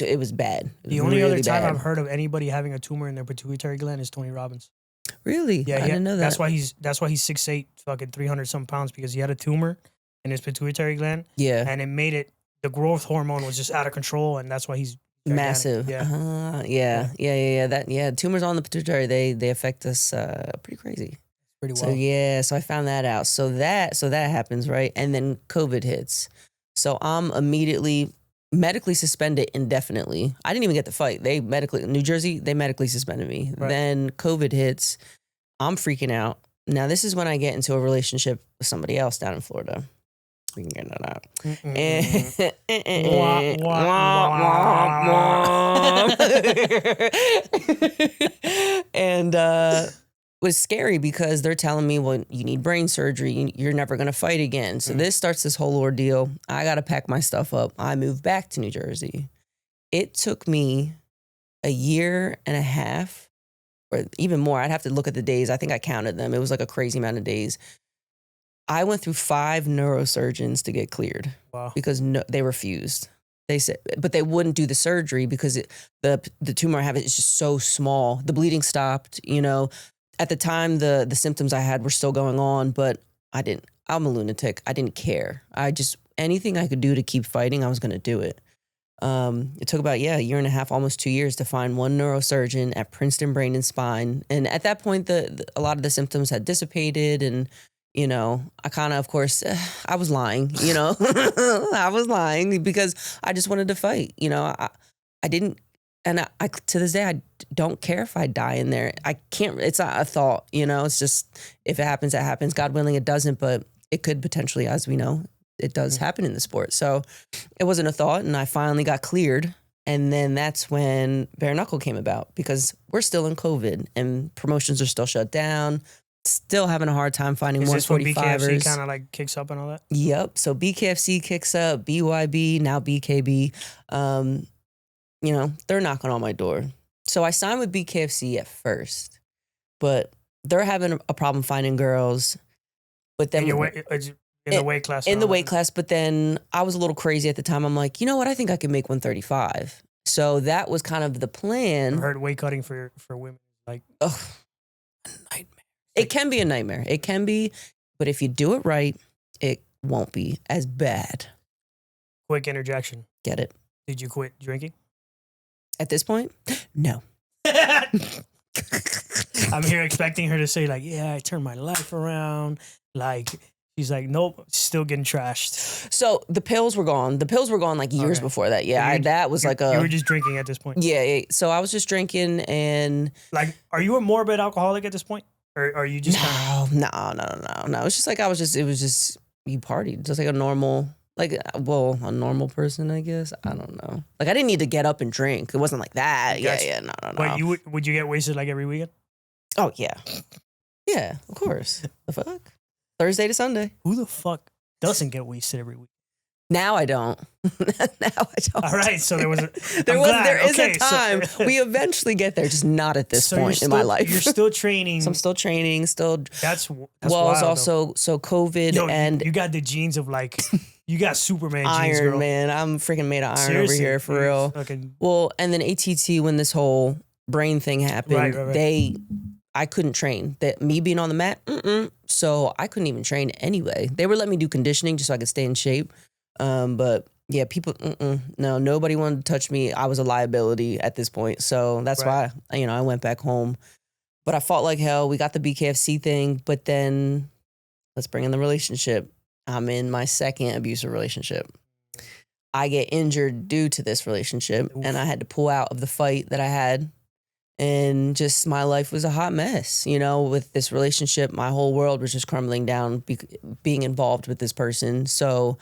it was bad. The only other time I've heard of anybody having a tumor in their pituitary gland is Tony Robbins. Really? Yeah, I didn't know that. That's why he's 6'8", fucking 300 some pounds, because he had a tumor in his pituitary gland. Yeah. And it made it, the growth hormone was just out of control, and that's why he's Massive. Yeah. Yeah. Tumors on the pituitary, they affect us pretty crazy. Pretty So well. so I found that out. So that happens, right? And then COVID hits. So I'm immediately medically suspended indefinitely. I didn't even get to fight. New Jersey, they medically suspended me. Right. Then COVID hits. I'm freaking out. Now this is when I get into a relationship with somebody else down in Florida. We can get that out. And was scary because they're telling me, well, you need brain surgery. You're never going to fight again. So this starts this whole ordeal. I got to pack my stuff up. I moved back to New Jersey. It took me a year and a half or even more. I'd have to look at the days. I think I counted them. It was like a crazy amount of days. I went through 5 neurosurgeons to get cleared. Wow. Because they refused. They said, but they wouldn't do the surgery because the tumor I have is just so small. The bleeding stopped, At the time, the symptoms I had were still going on, but I'm a lunatic. I didn't care. Anything I could do to keep fighting, I was going to do it. It took about, a year and a half, almost 2 years to find one neurosurgeon at Princeton Brain and Spine. And at that point, a lot of the symptoms had dissipated and, I kind of course, I was lying, I was lying because I just wanted to fight, I didn't, and I to this day, I don't care if I die in there. I can't, it's not a thought, it's just, if it happens, it happens. God willing, it doesn't, but it could potentially, as we know, it does happen in the sport. So it wasn't a thought, and I finally got cleared. And then that's when bare knuckle came about because we're still in COVID and promotions are still shut down. Still having a hard time finding 145ers. Is this when BKFC kind of like kicks up and all that? Yep. So BKFC kicks up, BYB, now BKB. They're knocking on my door. So I signed with BKFC at first, but they're having a problem finding girls. But then in the weight class. In the weight class, but then I was a little crazy at the time. I'm like, you know what? I think I can make 135. So that was kind of the plan. I heard weight cutting for women like a nightmare. It can be a nightmare. It can be, but if you do it right, it won't be as bad. Quick interjection. Get it? Did you quit drinking? At this point, no. I'm here expecting her to say like, yeah, I turned my life around. Like, she's like, nope, still getting trashed. So the pills were gone. The pills were gone like years before that. Yeah, that was like You were just drinking at this point? Yeah. So I was just drinking and... Like, are you a morbid alcoholic at this point? Or are you just kind of... No. It's just like it was just, you partied. Just like a normal person, I guess. I don't know. Like, I didn't need to get up and drink. It wasn't like that. Gotcha. Yeah, no. But would you get wasted like every weekend? Oh, yeah. Yeah, of course. The fuck? Thursday to Sunday. Who the fuck doesn't get wasted every week? Now I don't. All right, so there is a time. We eventually get there, just not at this point in my life. You're still training. So I'm still training. That's well, wild, it's also so COVID and you got the genes of like you got Superman Iron genes, girl. Man. I'm freaking made of iron Seriously, over here for real. Well, and then ATT when this whole brain thing happened, right. I couldn't train. That me being on the mat, so I couldn't even train anyway. They were letting me do conditioning just so I could stay in shape. But yeah, people, no, nobody wanted to touch me. I was a liability at this point. So that's why, I went back home, but I fought like hell. We got the BKFC thing, but then let's bring in the relationship. I'm in my second abusive relationship. I get injured due to this relationship and I had to pull out of the fight that I had. And just my life was a hot mess, with this relationship. My whole world was just crumbling down being involved with this person. So,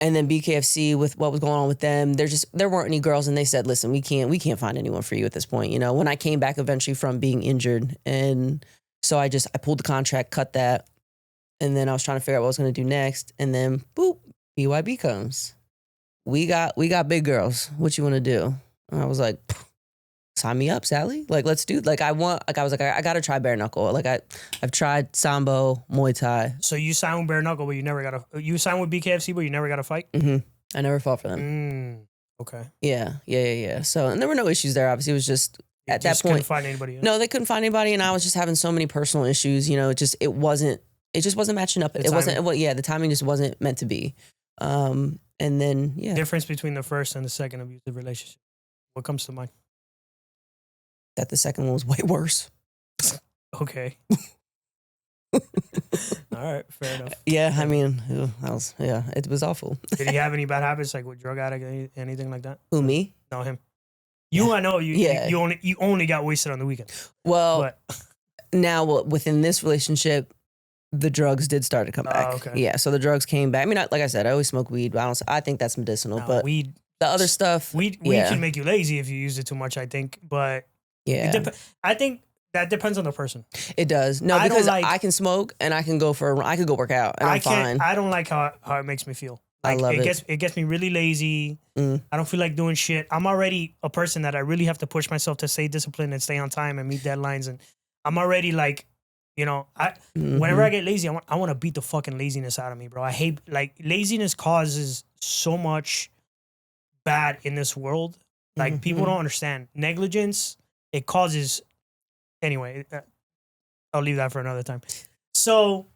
and then BKFC with what was going on with them, there weren't any girls, and they said, "Listen, we can't find anyone for you at this point." When I came back eventually from being injured, and so I pulled the contract, cut that, and then I was trying to figure out what I was going to do next, and then boop, BYB comes. We got big girls. What you want to do? And I was like, sign me up, Sally. Like, let's do. Like, I gotta try bare knuckle. Like, I've tried Sambo, Muay Thai. So you signed with bare knuckle, but you signed with BKFC, but you never got a fight. Mm-hmm. I never fought for them. Okay. Yeah. So, and there were no issues there. Obviously, it was just at that point. Couldn't find anybody. No, they couldn't find anybody, and I was just having so many personal issues. It just wasn't matching up. The timing just wasn't meant to be. And then Difference between the first and the second abusive relationship. What comes to mind? That the second one was way worse. Okay. All right, fair enough. Yeah, I mean, it was awful. Did he have any bad habits, like with drug addict, anything like that? Who, me? No, him. You, I know you. Yeah. You only got wasted on the weekend. Well, But now within this relationship, the drugs did start to come back. okay. Yeah, so the drugs came back. I mean, like I said, I always smoke weed, but I think that's medicinal. no, but weed the other stuff, weed yeah. can make you lazy if you use it too much, I think. But yeah, I think that depends on the person. it does. No, I don't because like- I can smoke and I can go I could go work out and I'm fine. I don't like how it makes me feel. I Like, love it. It gets me really lazy. Mm. I don't feel like doing shit. I'm already a person that I really have to push myself to stay disciplined and stay on time and meet deadlines. And I'm already like, whenever I get lazy, I want to beat the fucking laziness out of me, bro. I hate, like, laziness causes so much bad in this world. Like, people don't understand. Negligence, it causes, anyway, I'll leave that for another time. So,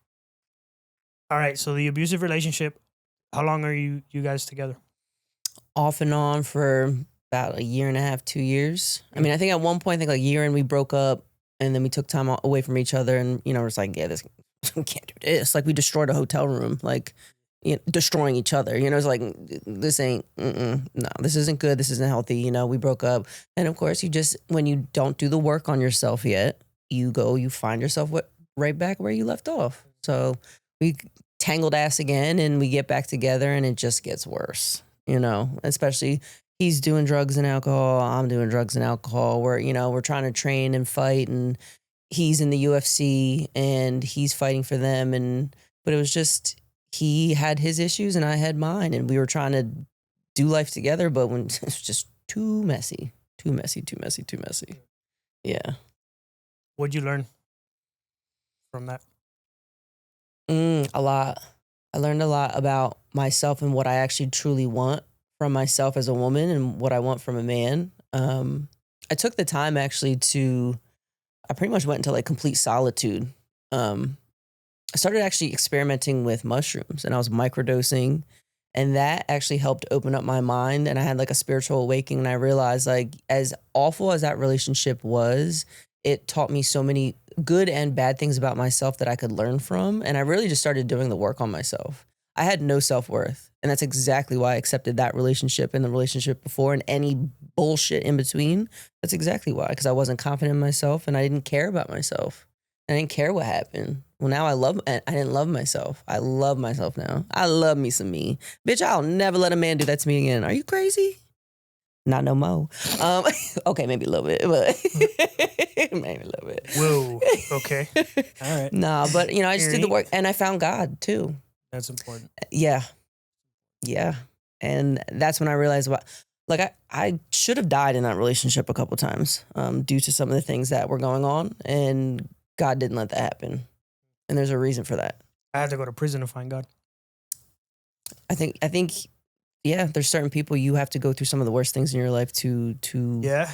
all right, so the abusive relationship, how long are you guys together? Off and on for about 1.5 years, 2 years. I mean, I think at one point, like a year in, we broke up and then we took time away from each other and, it's like, yeah, we can't do this. Like we destroyed a hotel room, like destroying each other. It's like, this ain't, no, this isn't good. This isn't healthy. We broke up. And of course, when you don't do the work on yourself yet, you find yourself right back where you left off. So we tangled ass again and we get back together and it just gets worse, especially he's doing drugs and alcohol. I'm doing drugs and alcohol. We're trying to train and fight and he's in the UFC and he's fighting for them. But it was just, he had his issues and I had mine and we were trying to do life together, but when it was just too messy. Yeah. What'd you learn from that? A lot. I learned a lot about myself and what I actually truly want from myself as a woman and what I want from a man. I took the time actually I pretty much went into like complete solitude. I started actually experimenting with mushrooms and I was microdosing and that actually helped open up my mind and I had like a spiritual awakening and I realized like as awful as that relationship was, it taught me so many good and bad things about myself that I could learn from. And I really just started doing the work on myself. I had no self-worth. And that's exactly why I accepted that relationship and the relationship before and any bullshit in between. That's exactly why. Because I wasn't confident in myself and I didn't care about myself. I didn't care what happened. Well, now I didn't love myself. I love myself now. I love me some me. Bitch, I'll never let a man do that to me again. Are you crazy? Not no more. Okay, maybe a little bit, but maybe a little bit. Whoa. Okay. All right. Nah, but I just did the work and I found God too. That's important. Yeah. And that's when I realized I should have died in that relationship a couple times due to some of the things that were going on and God didn't let that happen. And there's a reason for that. I had to go to prison to find God. I think yeah, there's certain people you have to go through some of the worst things in your life to Yeah,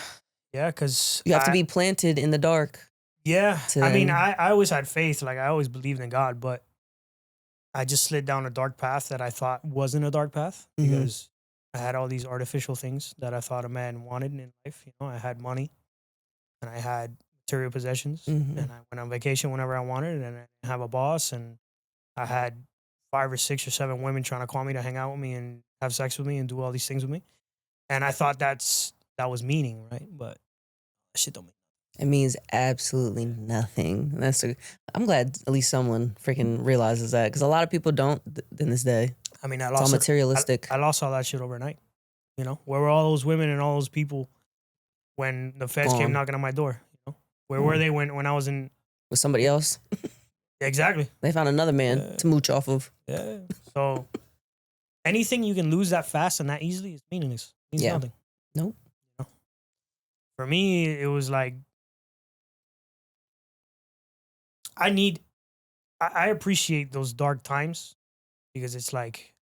because you have to be planted in the dark. Yeah, I mean, I always had faith. Like I always believed in God, but I just slid down a dark path that I thought wasn't a dark path because I had all these artificial things that I thought a man wanted in life. I had money and I had material possessions and I went on vacation whenever I wanted and I didn't have a boss and I had 5 or 6 or 7 women trying to call me to hang out with me and have sex with me and do all these things with me. And I thought that was meaning, right? But that shit don't mean. It means absolutely nothing. I'm glad at least someone freaking realizes that because a lot of people don't in this day. I mean, it's all materialistic. I lost all that shit overnight. Where were all those women and all those people when the feds came knocking on my door? Where were they when I was in with somebody else? Exactly. They found another man to mooch off of. Yeah. So anything you can lose that fast and that easily is meaningless. It means nothing. Nope. For me, it was like I appreciate those dark times because it's like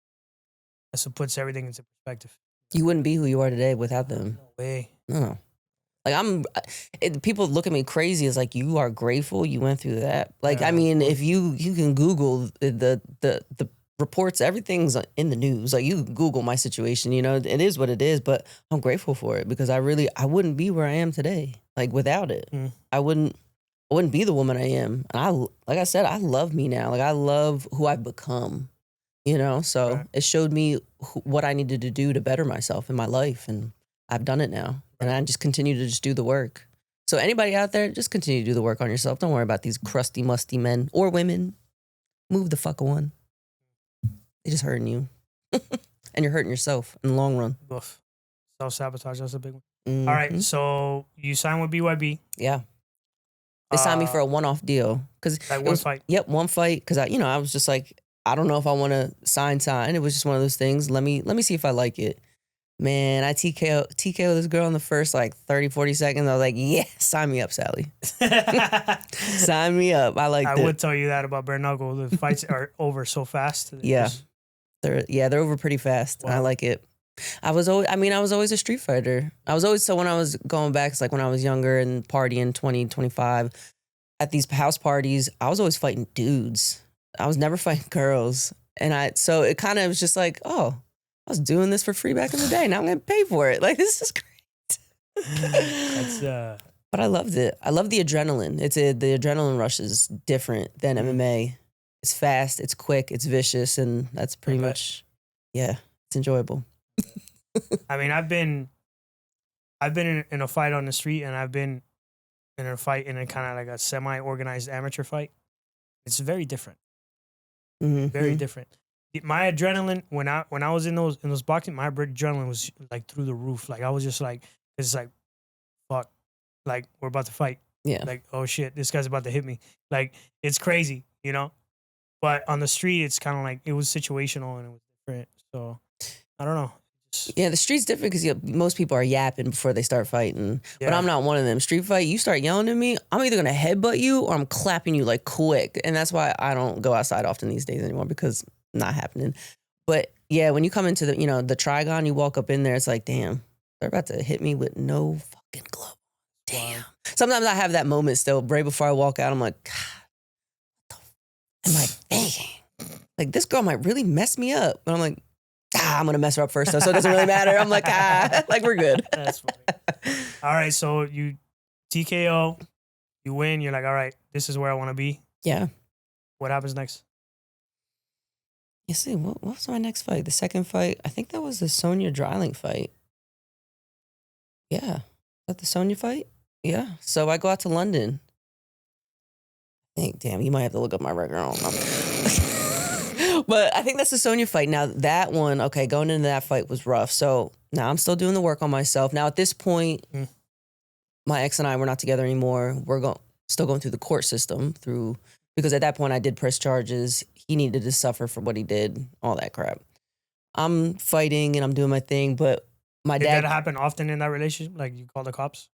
that's what puts everything into perspective. You wouldn't be who you are today without them. No way. No. Like people look at me crazy. It's like you are grateful you went through that. Like I mean, if you can Google the reports, everything's in the news. Like you can Google my situation, you know, it is what it is, but I'm grateful for it because I wouldn't be where I am today. Like without it, I wouldn't be the woman I am. And like I said, I love me now. Like I love who I've become, you know? So it showed me what I needed to do to better myself in my life. And I've done it now. And I just continue to just do the work. So anybody out there, just continue to do the work on yourself. Don't worry about these crusty, musty men or women. Move the fuck on. They just hurting you. And you're hurting yourself in the long run. Oof. Self-sabotage, that's a big one. Mm-hmm. All right, so you signed with BYB. Yeah. They signed me for a one-off deal. Like one fight? Yep, one fight. Because I was just like, I don't know if I want to sign. It was just one of those things. Let me see if I like it. Man, I TKO this girl in the first like 30, 40 seconds. I was like, yeah, sign me up, Sally. Sign me up. I like that. I would tell you that about bareknuckle. The fights are over so fast. Yeah. They're over pretty fast. Wow. I like it. I was always a street fighter. So when I was going back, it's like when I was younger and partying 20, 25, at these house parties, I was always fighting dudes. I was never fighting girls. So it kind of was just like, oh, I was doing this for free back in the day. Now I'm going to pay for it. Like, this is great. But I loved it. I love the adrenaline. The adrenaline rush is different than MMA. It's fast, it's quick, it's vicious, and that's pretty much, it's enjoyable. I mean, I've been in a fight on the street, and I've been in a fight in a kind of like a semi-organized amateur fight. It's very different. Mm-hmm. Very different. My adrenaline when I was in those boxing, my adrenaline was like through the roof. Like I was just like, it's like, fuck, like we're about to fight. Yeah. Like, oh shit, this guy's about to hit me. Like it's crazy, you know. But on the street, it's kind of like it was situational and it was different. So I don't know. Yeah, the street's different because most people are yapping before they start fighting. Yeah. But I'm not one of them. Street fight, you start yelling at me, I'm either going to headbutt you or I'm clapping you like quick. And that's why I don't go outside often these days anymore because not happening. But yeah, when you come into the Trigon, you walk up in there, it's like, damn, they're about to hit me with no fucking glove. Damn. Sometimes I have that moment still right before I walk out. I'm like, God, what the am I thinking? Like, this girl might really mess me up. But I'm like, I'm going to mess her up first, so it doesn't really matter. I'm like, like we're good. That's funny. All right, so you TKO, you win. You're like, all right, this is where I want to be. Yeah. What happens next? You see, what was my next fight? The second fight, I think that was the Sonya Dryling fight. Yeah. Is that the Sonya fight? Yeah. So I go out to London. I think, damn, you might have to look up my record. I don't know. But I think that's the Sonya fight. Now, that one, okay, going into that fight was rough. So now I'm still doing the work on myself. Now, at this point, my ex and I, we're not together anymore. We're still going through the court system because at that point I did press charges. He needed to suffer for what he did, all that crap. I'm fighting and I'm doing my thing, but my dad... Did that happen often in that relationship? Like you call the cops?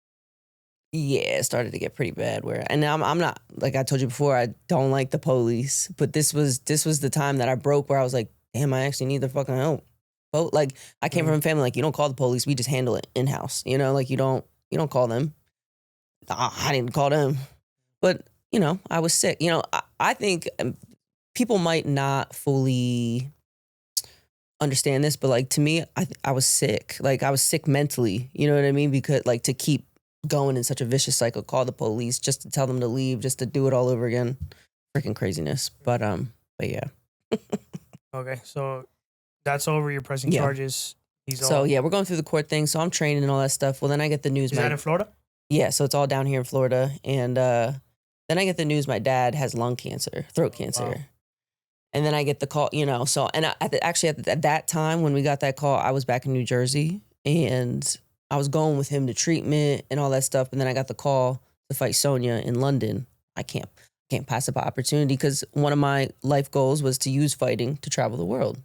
Yeah, it started to get pretty bad. And I'm not, like I told you before, I don't like the police. But this was the time that I broke where I was like, damn, I actually need the fucking help. But like I came from a family like you don't call the police, we just handle it in house. You know, like you don't call them. I didn't call them, but I was sick. I think people might not fully understand this, but like to me, I was sick. Like I was sick mentally. You know what I mean? Because like to keep going in such a vicious cycle, call the police just to tell them to leave, just to do it all over again. Freaking craziness. But yeah. Okay, so that's over. You're pressing charges. We're going through the court thing. So I'm training and all that stuff. Well, then I get the news. Is that in Florida? Yeah, so it's all down here in Florida. And then I get the news my dad has throat cancer. Wow. And then I get the call, so, and at that time when we got that call, I was back in New Jersey and I was going with him to treatment and all that stuff. And then I got the call to fight Sonya in London. I can't pass up an opportunity because one of my life goals was to use fighting to travel the world.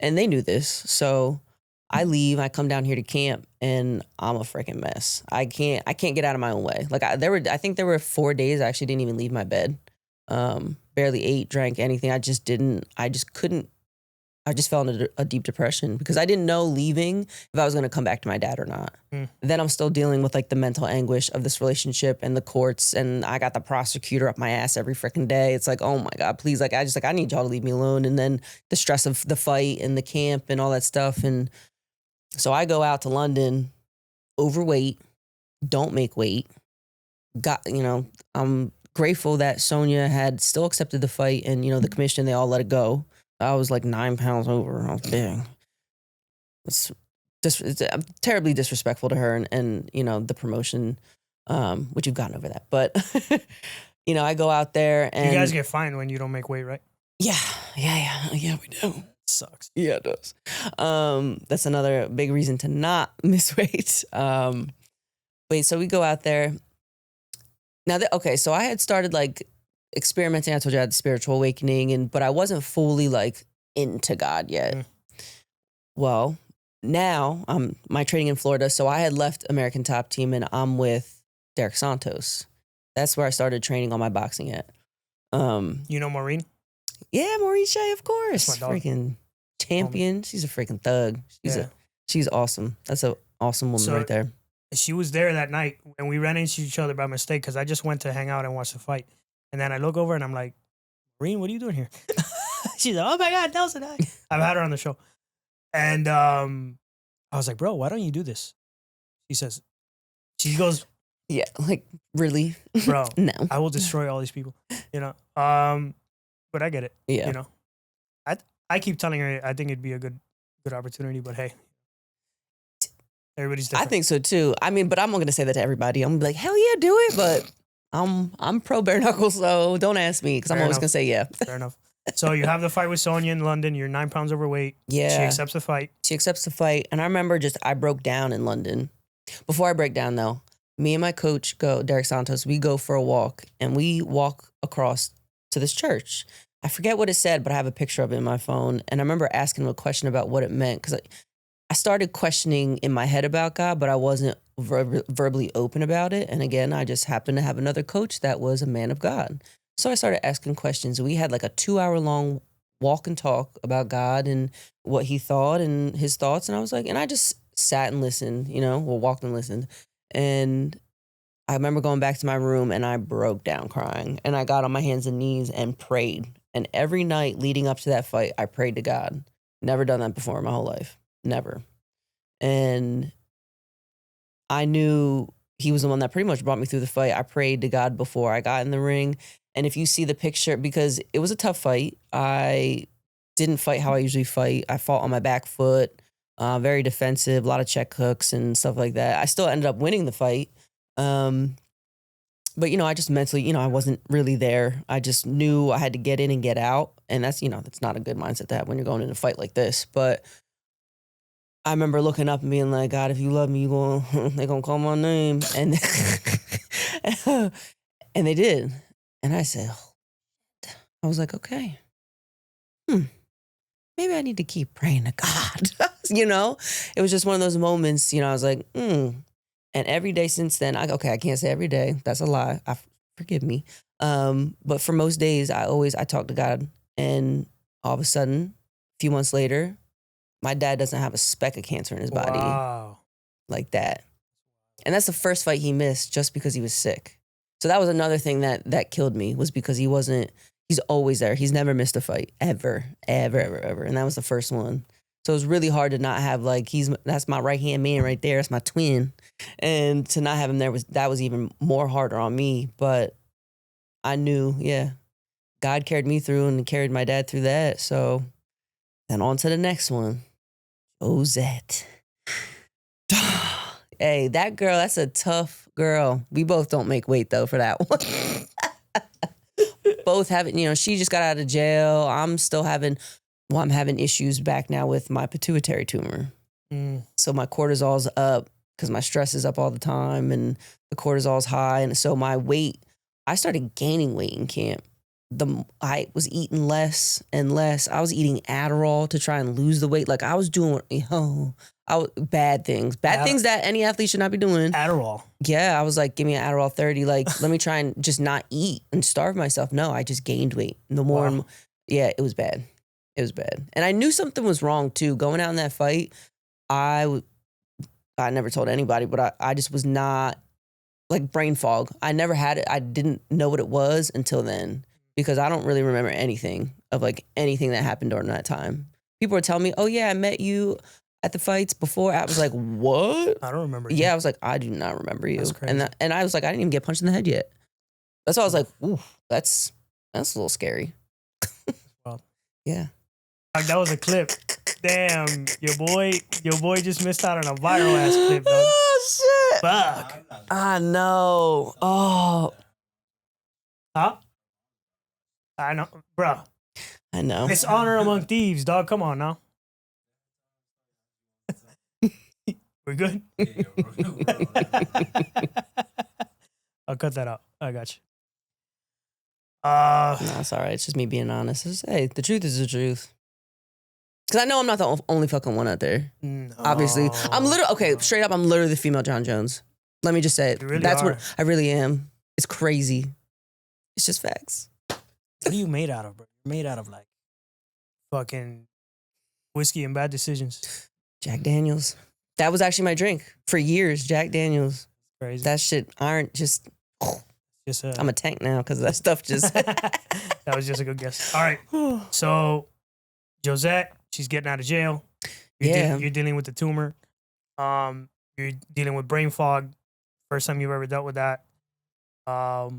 And they knew this. So I leave, I come down here to camp and I'm a freaking mess. I can't get out of my own way. Like I think there were 4 days I actually didn't even leave my bed. Barely ate, drank anything. I just couldn't I just fell into a deep depression because I didn't know leaving if I was going to come back to my dad or not. Then I'm still dealing with like the mental anguish of this relationship and the courts, and I got the prosecutor up my ass every freaking day. It's like, oh my God, please. Like, I need y'all to leave me alone. And then the stress of the fight and the camp and all that stuff. And so I go out to London, overweight, don't make weight. I'm grateful that Sonia had still accepted the fight, and, the commission, they all let it go. I was like 9 pounds over. I was big. It's terribly disrespectful to her and the promotion, which you've gotten over that. But, I go out there and... You guys get fined when you don't make weight, right? Yeah, we do. Sucks. Yeah, it does. That's another big reason to not miss weight. So we go out there. Now, so I had started like experimenting. I told you I had the spiritual awakening, but I wasn't fully like into God yet. Well, now I'm my training in Florida, so I had left American Top Team and I'm with Derek Santos. That's where I started training on my boxing at. You know Maureen? Yeah, Maureen Shea, of course. That's my dog. Freaking champion. She's a freaking thug. She's awesome. That's an awesome woman right there. She was there that night, and we ran into each other by mistake because I just went to hang out and watch the fight. And then I look over and I'm like, Maureen, what are you doing here? She's like, oh my God, Nelson. I've had her on the show. And I was like, bro, why don't you do this? She goes, yeah, like, really? Bro, no. I will destroy all these people, But I get it. Yeah. I keep telling her I think it'd be a good opportunity, but hey. Everybody's different. I think so too. I mean, but I'm not going to say that to everybody. I'm going to be like, hell yeah, do it. But I'm pro bare knuckle, so don't ask me because I'm always going to say yeah. Fair enough. So you have the fight with Sonia in London. You're 9 pounds overweight. Yeah. She accepts the fight. And I remember I broke down in London. Before I break down though, me and my coach Derek Santos, we go for a walk and we walk across to this church. I forget what it said, but I have a picture of it in my phone. And I remember asking him a question about what it meant because I started questioning in my head about God, but I wasn't verbally open about it. And again, I just happened to have another coach that was a man of God. So I started asking questions. We had like a 2-hour-long walk and talk about God and what he thought and his thoughts. And I was like, and I just sat and listened, walked and listened. And I remember going back to my room and I broke down crying. And I got on my hands and knees and prayed. And every night leading up to that fight, I prayed to God. Never done that before in my whole life. Never. And I knew he was the one that pretty much brought me through the fight. I prayed to God before I got in the ring. And if you see the picture, because it was a tough fight, I didn't fight how I usually fight. I fought on my back foot, very defensive, a lot of check hooks and stuff like that. I still ended up winning the fight. But, I just mentally, I wasn't really there. I just knew I had to get in and get out. And that's, that's not a good mindset to have when you're going in a fight like this. But I remember looking up and being like, God, if you love me, they're going to call my name. And and they did. And I said, I was like, okay, maybe I need to keep praying to God. It was just one of those moments, I was like, And every day since then, I can't say every day. That's a lie. Forgive me. But for most days, I talk to God. And all of a sudden, a few months later, my dad doesn't have a speck of cancer in his body. Wow. Like that. And that's the first fight he missed just because he was sick. So that was another thing that killed me, was because he's always there. He's never missed a fight, ever. And that was the first one. So it was really hard to not have, that's my right-hand man right there. That's my twin. And to not have him there was even more harder on me. But I knew, God carried me through and carried my dad through that. So then on to the next one. Josette. Hey, that girl, that's a tough girl. We both don't make weight, though, for that one. Both having, she just got out of jail. I'm having issues back now with my pituitary tumor. So my cortisol's up because my stress is up all the time and the cortisol's high. And so my weight, I started gaining weight in camp. I was eating less and less. I was eating Adderall to try and lose the weight. Like I was doing, bad things that any athlete should not be doing. Adderall. Yeah, I was like, give me an Adderall 30. Like, let me try and just not eat and starve myself. No, I just gained weight. The more, it was bad. It was bad. And I knew something was wrong too. Going out in that fight, I never told anybody, but I just was not, like, brain fog. I never had it. I didn't know what it was until then, because I don't really remember anything of, like, anything that happened during that time. People were telling me, oh yeah, I met you at the fights before. I was like, what? I don't remember. You. Yeah, I was like, I do not remember you. That's crazy. And I was like, I didn't even get punched in the head yet. That's why I was like, ooh, that's a little scary. Wow. Yeah. Like, that was a clip. Damn, your boy just missed out on a viral ass clip, dog. Oh shit. Fuck. I know. Oh. Huh? I know, bruh. I know. It's Honor Among Thieves, dog. Come on now. We're good? I'll cut that out. I got you. No, it's all right. It's just me being honest. It's just, hey, the truth is the truth. Because I know I'm not the only fucking one out there. No. Obviously. I'm straight up, I'm literally the female John Jones. Let me just say it. You really That's are. what I really am. It's crazy. It's just facts. What are you made out of, bro? You're made out of, like, fucking whiskey and bad decisions. Jack Daniels. That was actually my drink for years. Jack Daniels. Crazy. That shit aren't just. Just I'm a tank now because that stuff just. that was just a good guess. All right. So, Josette, she's getting out of jail. You're dealing with the tumor. You're dealing with brain fog. First time you've ever dealt with that. How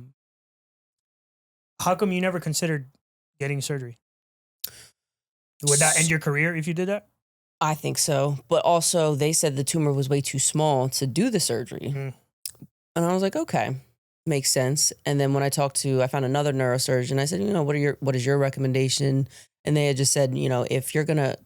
come you never considered getting surgery? Would that end your career if you did that? I think so. But also, they said the tumor was way too small to do the surgery. Mm. And I was like, okay, makes sense. And then when I found another neurosurgeon. I said, what is your recommendation? And they had just said, if you're going to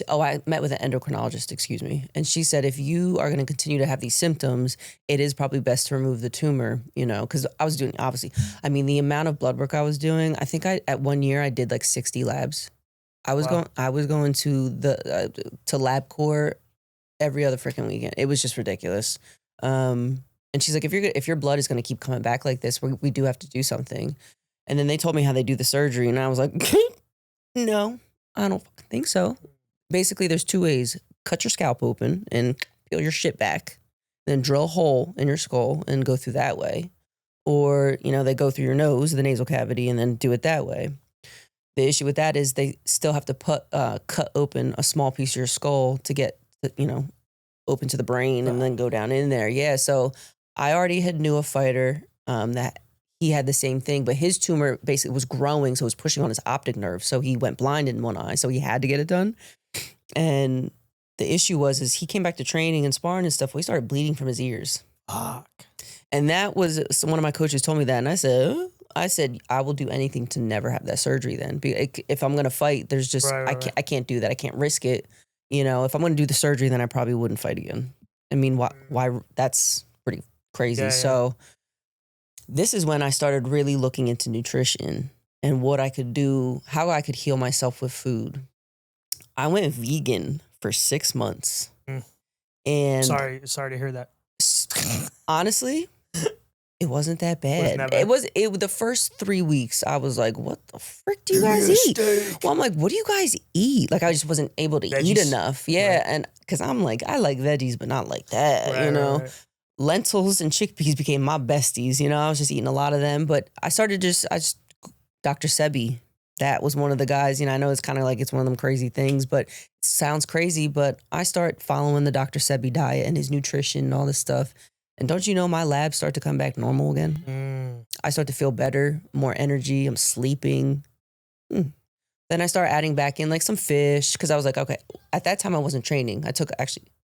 I met with an endocrinologist, excuse me. And she said, if you are going to continue to have these symptoms, it is probably best to remove the tumor, because I was doing, obviously, the amount of blood work I was doing, I think at 1 year I did like 60 labs. I was going to to LabCorp every other freaking weekend. It was just ridiculous. And she's like, if your blood is going to keep coming back like this, we do have to do something. And then they told me how they do the surgery, and I was like, no, I don't think so. Basically, there's 2 ways: cut your scalp open and peel your shit back, then drill a hole in your skull and go through that way, or they go through your nose, the nasal cavity, and then do it that way. The issue with that is they still have to cut open a small piece of your skull to get, open to the brain and then go down in there. Yeah, so I already knew a fighter that he had the same thing, but his tumor basically was growing, so it was pushing on his optic nerve. So he went blind in one eye, so he had to get it done. And the issue is he came back to training and sparring and stuff. We started bleeding from his ears. Fuck. And that was, one of my coaches told me that, and I said, I will do anything to never have that surgery then. If I'm going to fight, there's just, right. I can't do that. I can't risk it. If I'm going to do the surgery, then I probably wouldn't fight again. I mean, why that's pretty crazy. Yeah. So this is when I started really looking into nutrition and what I could do, how I could heal myself with food. I went vegan for 6 months. And sorry to hear that. Honestly, it wasn't that bad. The first 3 weeks, I was like, what the frick do you guys eat? Well, I'm like, what do you guys eat? Like, I just wasn't able to eat enough. Yeah. Right. And because I'm like, I like veggies, but not like that, Right. Lentils and chickpeas became my besties, I was just eating a lot of them. But I Dr. Sebi, that was one of the guys, I know it's kind of like it's one of them crazy things, but it sounds crazy. But I start following the Dr. Sebi diet and his nutrition and all this stuff. And don't you know, my labs start to come back normal again. I start to feel better, more energy. I'm sleeping. Then I start adding back in like some fish because I was like, okay, at that time I wasn't training. I took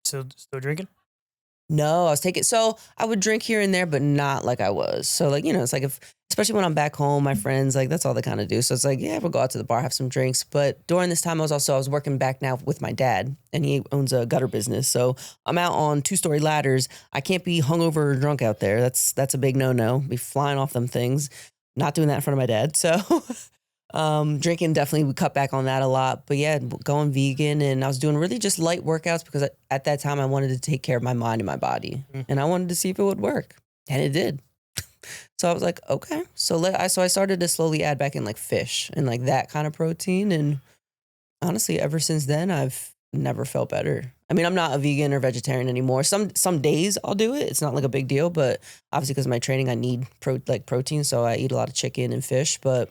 Still drinking? No, I was taking, so I would drink here and there, but not like I was. So like, it's like especially when I'm back home, my friends, like that's all they kind of do. So it's like, yeah, we'll go out to the bar, have some drinks. But during this time I was working back now with my dad, and he owns a gutter business. So I'm out on 2-story ladders. I can't be hungover or drunk out there. That's a big no-no. Be flying off them things. Not doing that in front of my dad. So drinking, definitely we cut back on that a lot. But yeah, going vegan, and I was doing really just light workouts because at that time I wanted to take care of my mind and my body, and I wanted to see if it would work, and it did. So I was like, okay. So I started to slowly add back in like fish and like that kind of protein, and honestly, ever since then, I've never felt better. I mean, I'm not a vegan or vegetarian anymore. Some days I'll do it. It's not like a big deal, but obviously because of my training, I need protein, so I eat a lot of chicken and fish. But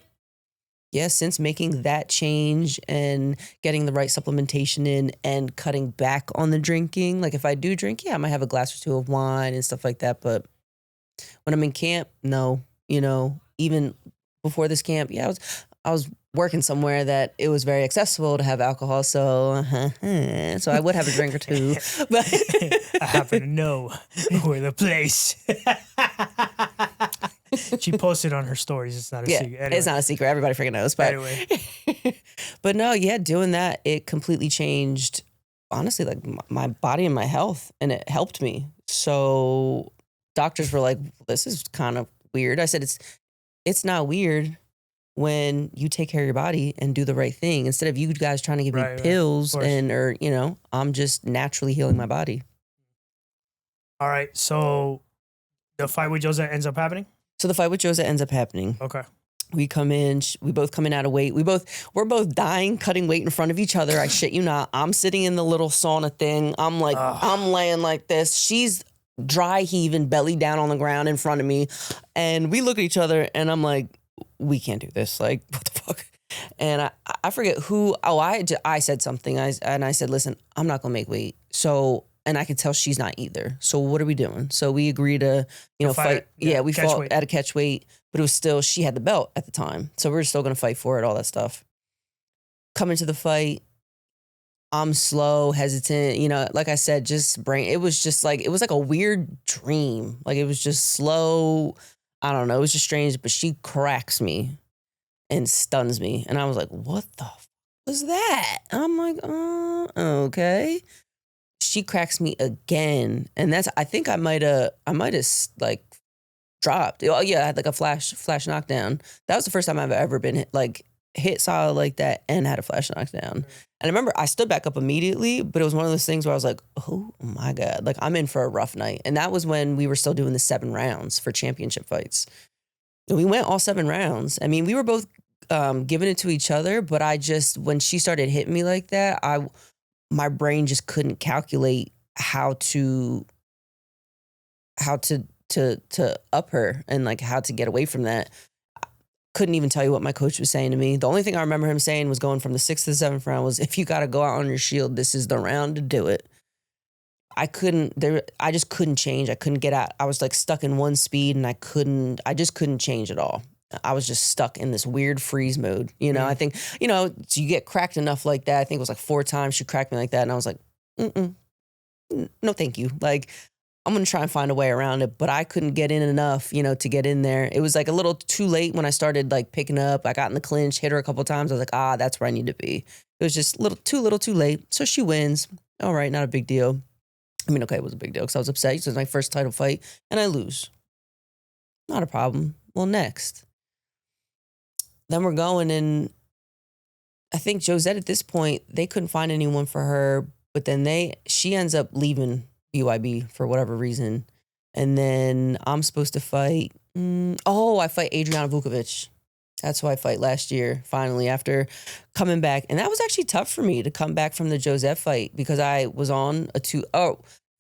yeah, since making that change and getting the right supplementation in and cutting back on the drinking, like if I do drink, yeah, I might have a glass or two of wine and stuff like that. But when I'm in camp, no, even before this camp, yeah, I was working somewhere that it was very accessible to have alcohol, so I would have a drink or two. But I happen to know where the place. She posted on her stories. It's not a secret. Anyway. It's not a secret. Everybody freaking knows. But Anyway. But no, yeah, doing that, it completely changed, honestly, like my body and my health, and it helped me. So doctors were like, this is kind of weird. I said, it's not weird when you take care of your body and do the right thing instead of you guys trying to give me pills or I'm just naturally healing my body. All right. So the fight with Josette ends up happening? So the fight with Josette ends up happening. Okay. We come in, we both come in out of weight. We're both dying, cutting weight in front of each other. I shit you not. I'm sitting in the little sauna thing. I'm like, I'm laying like this. She's dry heaving, belly down on the ground in front of me. And we look at each other and I'm like, we can't do this. Like, what the fuck? And I forget who, I said something. I said, listen, I'm not going to make weight. So, and I could tell she's not either. So what are we doing? So we agreed to, fight. Yeah, we fought at a catch weight, but it was still, she had the belt at the time. So we were still going to fight for it, all that stuff. Coming to the fight, I'm slow, hesitant, like I said, it was like a weird dream. Like it was just slow. I don't know. It was just strange, but she cracks me and stuns me. And I was like, what the f was that? I'm like, okay. She cracks me again. And I think I might have like dropped. Oh yeah, I had like a flash knockdown. That was the first time I've ever been hit solid like that and had a flash knockdown. And I remember I stood back up immediately, but it was one of those things where I was like, oh my God, like I'm in for a rough night. And that was when we were still doing the 7 rounds for championship fights. And we went all 7 rounds. I mean, we were both giving it to each other, but when she started hitting me like that, my brain just couldn't calculate how to up her and like how to get away from that. Couldn't even tell you what my coach was saying to me. The only thing I remember him saying was going from the 6th to the 7th round was, if you got to go out on your shield, this is the round to do it. I just couldn't change. I couldn't get out. I was like stuck in one speed and I just couldn't change at all. I was just stuck in this weird freeze mode. I think, so you get cracked enough like that. I think it was like 4 times she cracked me like that. And I was like, no, thank you. Like, I'm going to try and find a way around it, but I couldn't get in enough, to get in there. It was like a little too late when I started like picking up. I got in the clinch, hit her a couple of times. I was like, that's where I need to be. It was just little too late. So she wins. All right, not a big deal. I mean, okay, it was a big deal because I was upset. It was my first title fight and I lose. Not a problem. Well, next. Then we're going, and I think Josette at this point, they couldn't find anyone for her, but then she ends up leaving UIB for whatever reason. And then I'm supposed to fight. I fight Adriana Vukovic. That's who I fight last year, finally, after coming back. And that was actually tough for me to come back from the Josette fight because I was on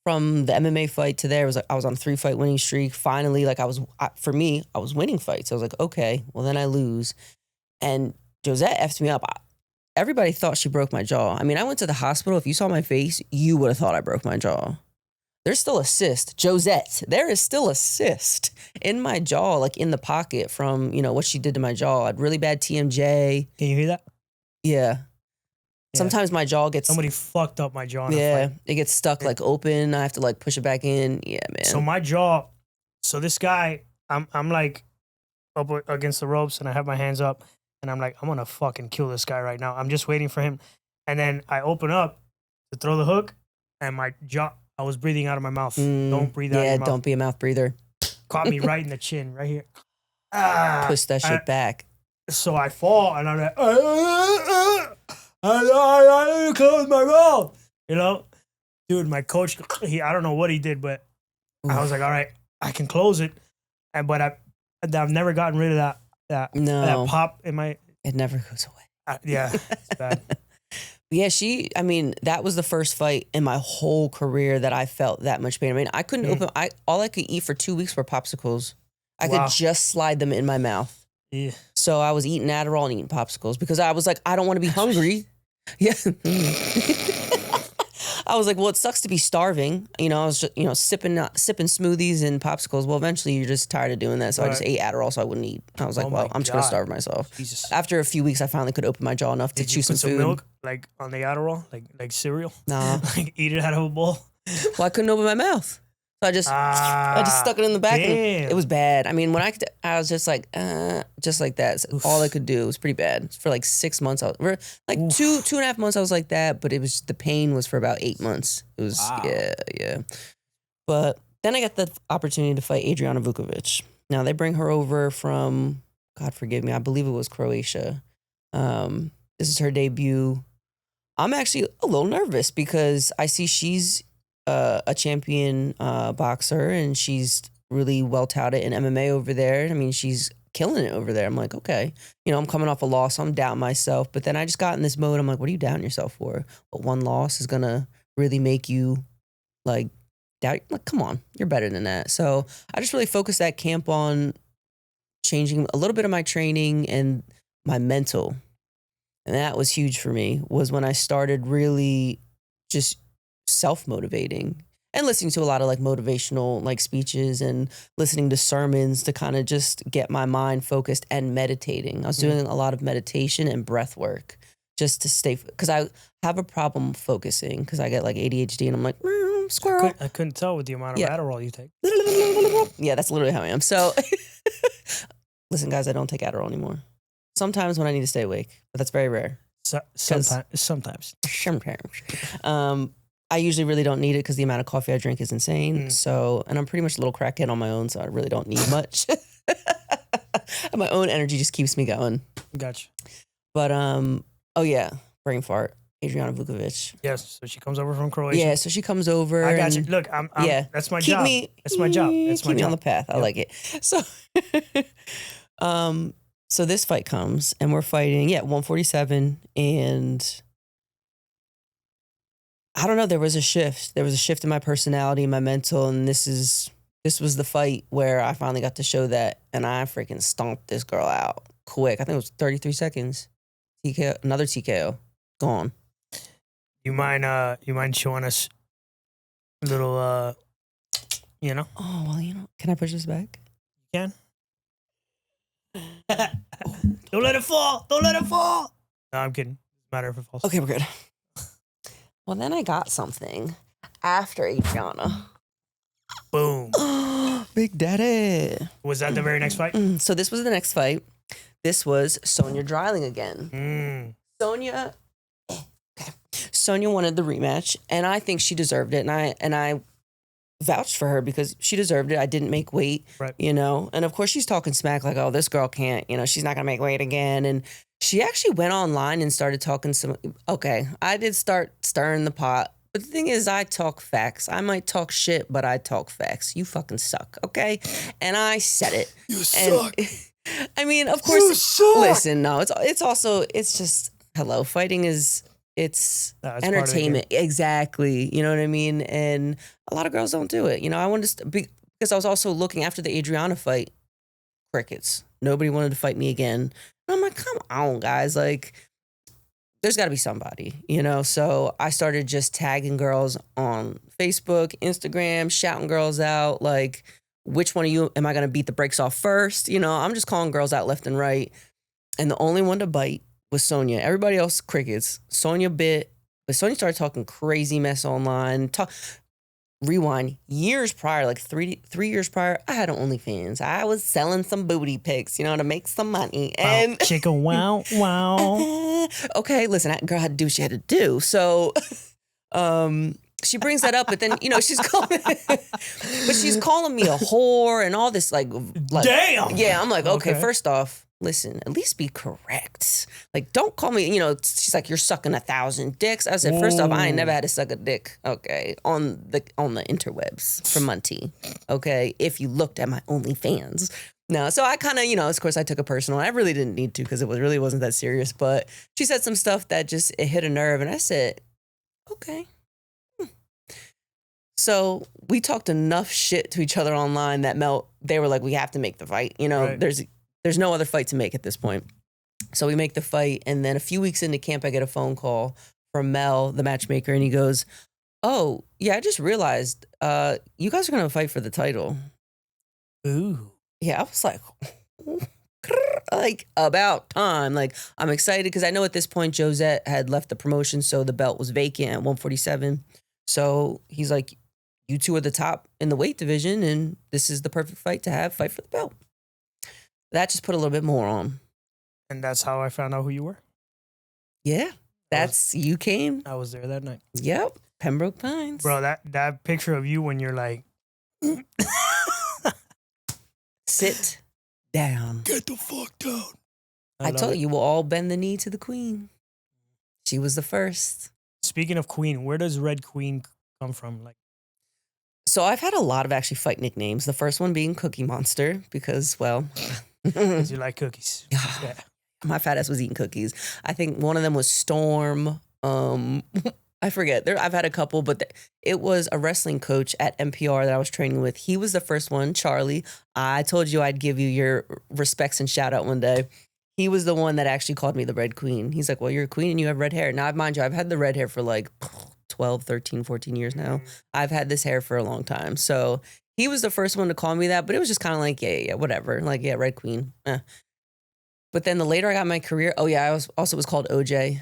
from the MMA fight to there, I was on a 3-fight winning streak. Finally, like I was winning fights. I was like, okay, well then I lose. And Josette effed me up. Everybody thought she broke my jaw. I mean, I went to the hospital. If you saw my face, you would have thought I broke my jaw. There's still a cyst. Josette, there is still a cyst in my jaw, like in the pocket from, what she did to my jaw. I had really bad TMJ. Can you hear that? Yeah. Sometimes my jaw gets... Somebody fucked up my jaw in a fight. It gets stuck like open. I have to like push it back in. Yeah, man. So my jaw... So this guy, I'm like up against the ropes and I have my hands up and I'm like, I'm going to fucking kill this guy right now. I'm just waiting for him. And then I open up to throw the hook and my jaw... I was breathing out of my mouth. Don't breathe out of your mouth. Yeah, don't be a mouth breather. Caught me right in the chin, right here. Push that shit back. So I fall and I'm like, I need to close my mouth. Dude, my coach, I don't know what he did, but I was like, all right, I can close it. But I've never gotten rid of that pop in my... It never goes away. Yeah, it's bad. Yeah, I mean, that was the first fight in my whole career that I felt that much pain. I mean, I couldn't all I could eat for 2 weeks were popsicles. I could just slide them in my mouth. Yeah. So I was eating Adderall and eating popsicles because I was like, I don't want to be hungry. Yeah. I was like, well, it sucks to be starving. You know, I was just, sipping smoothies and popsicles. Well, eventually you're just tired of doing that. So I just ate Adderall so I wouldn't eat. I was like, well, I'm just going to starve myself. Jesus. After a few weeks, I finally could open my jaw enough to chew some food. Milk, like on the Adderall, like cereal? Nah. Like eat it out of a bowl? Well, I couldn't open my mouth. So I just stuck it in the back. And it was bad. I mean, when I was just like that. So all I could do. It was pretty bad. For like 6 months. Like 2.5 months I was like that, but the pain was for about 8 months. It was, yeah. But then I got the opportunity to fight Adriana Vukovic. Now they bring her over from, God forgive me, I believe it was Croatia. This is her debut. I'm actually a little nervous because I see she's a champion boxer and she's really well touted in MMA over there. I mean, she's killing it over there. I'm like, okay, I'm coming off a loss. I'm doubting myself. But then I just got in this mode. I'm like, what are you doubting yourself for? But one loss is going to really make you like doubt. Like, come on, you're better than that. So I just really focused that camp on changing a little bit of my training and my mental. And that was huge for me, was when I started really just self-motivating and listening to a lot of like motivational like speeches and listening to sermons to kind of just get my mind focused and meditating. I was doing a lot of meditation and breath work just to stay, because I have a problem focusing because I get like ADHD and I'm like, squirrel. I couldn't tell with the amount of Adderall you take. Yeah, that's literally how I am. So listen, guys, I don't take Adderall anymore. Sometimes when I need to stay awake, but that's very rare. Sometimes. I usually really don't need it because the amount of coffee I drink is insane. So, and I'm pretty much a little crackhead on my own, so I really don't need much. And my own energy just keeps me going. Gotcha. But, oh yeah, brain fart. Adriana Vukovic. Yes, so she comes over from Croatia. Yeah, so she comes over. I got you. Look, that's my job. That's my job. Keep me on the path. I like it. So, so this fight comes and we're fighting, 147, and I don't know, there was a shift. There was a shift in my personality, my mental, and this was the fight where I finally got to show that, and I freaking stomped this girl out quick. I think it was 33 seconds. TKO, another TKO. Gone. You mind showing us a little Oh, well, can I push this back? You can. Don't let it fall. Don't let it fall. No, I'm kidding. Doesn't matter if it falls. Okay, we're good. Well, then I got something after Adriana. Boom. Big Daddy. Was that the very next fight? So this was the next fight. This was Sonia Dreiling again. Sonia wanted the rematch, and I think she deserved it. And I vouched for her because she deserved it. I didn't make weight, right. And of course she's talking smack like, oh, this girl can't, she's not gonna make weight again. And she actually went online and started talking I did start stirring the pot. But the thing is, I talk facts. I might talk shit, but I talk facts. You fucking suck, okay? And I said it. You suck. I mean, of course. You suck. Listen, no, it's just hello. Fighting it's entertainment. Exactly. You know what I mean? And a lot of girls don't do it. I wanted to because I was also looking after the Adriana fight. Crickets. Nobody wanted to fight me again. And I'm like, come on, guys. Like, there's got to be somebody, So I started just tagging girls on Facebook, Instagram, shouting girls out. Like, which one of you am I going to beat the brakes off first? I'm just calling girls out left and right. And the only one to bite was Sonia. Everybody else, crickets. Sonia bit, but Sonia started talking crazy mess online. Rewind, years prior, like three years prior, I had an OnlyFans. I was selling some booty pics, to make some money. And chicken, wow. Okay, listen, that girl had to do what she had to do. So, she brings that up, but then she's calling me a whore and all this like damn. Yeah, I'm like, okay, first off, listen, at least be correct. Like, don't call me, she's like, you're sucking 1,000 dicks. I said, first off, I ain't never had to suck a dick, okay, on the interwebs from Munty, okay, if you looked at my OnlyFans. No, so I kind of, of course I took it personal. I really didn't need to because it really wasn't that serious. But she said some stuff that just, it hit a nerve. And I said, okay. So we talked enough shit to each other online that they were like, we have to make the fight. Right. There's no other fight to make at this point. So we make the fight. And then a few weeks into camp, I get a phone call from Mel, the matchmaker. And he goes, oh, yeah, I just realized you guys are going to fight for the title. Ooh. Yeah, I was like about time. Like, I'm excited because I know at this point Josette had left the promotion, so the belt was vacant at 147. So he's like, you two are the top in the weight division, and this is the perfect fight for the belt. That just put a little bit more on. And that's how I found out who you were? Yeah, you came. I was there that night. Yep, Pembroke Pines. Bro, that picture of you when you're like... Sit down. Get the fuck down. I told you, we'll all bend the knee to the queen. She was the first. Speaking of queen, where does Red Queen come from? Like, so I've had a lot of actually fight nicknames. The first one being Cookie Monster because, well... because you like cookies. Yeah. My fat ass was eating cookies. I think one of them was Storm. I forget. I've had a couple, but it was a wrestling coach at NPR that I was training with. He was the first one, Charlie. I told you I'd give you your respects and shout out one day. He was the one that actually called me the Red Queen. He's like, well, you're a queen and you have red hair. Now, mind you, I've had the red hair for like 12, 13, 14 years now. I've had this hair for a long time. So he was the first one to call me that, but it was just kind of like, yeah, whatever. Like, yeah, Red Queen. But then the later I got my career, I was called OJ.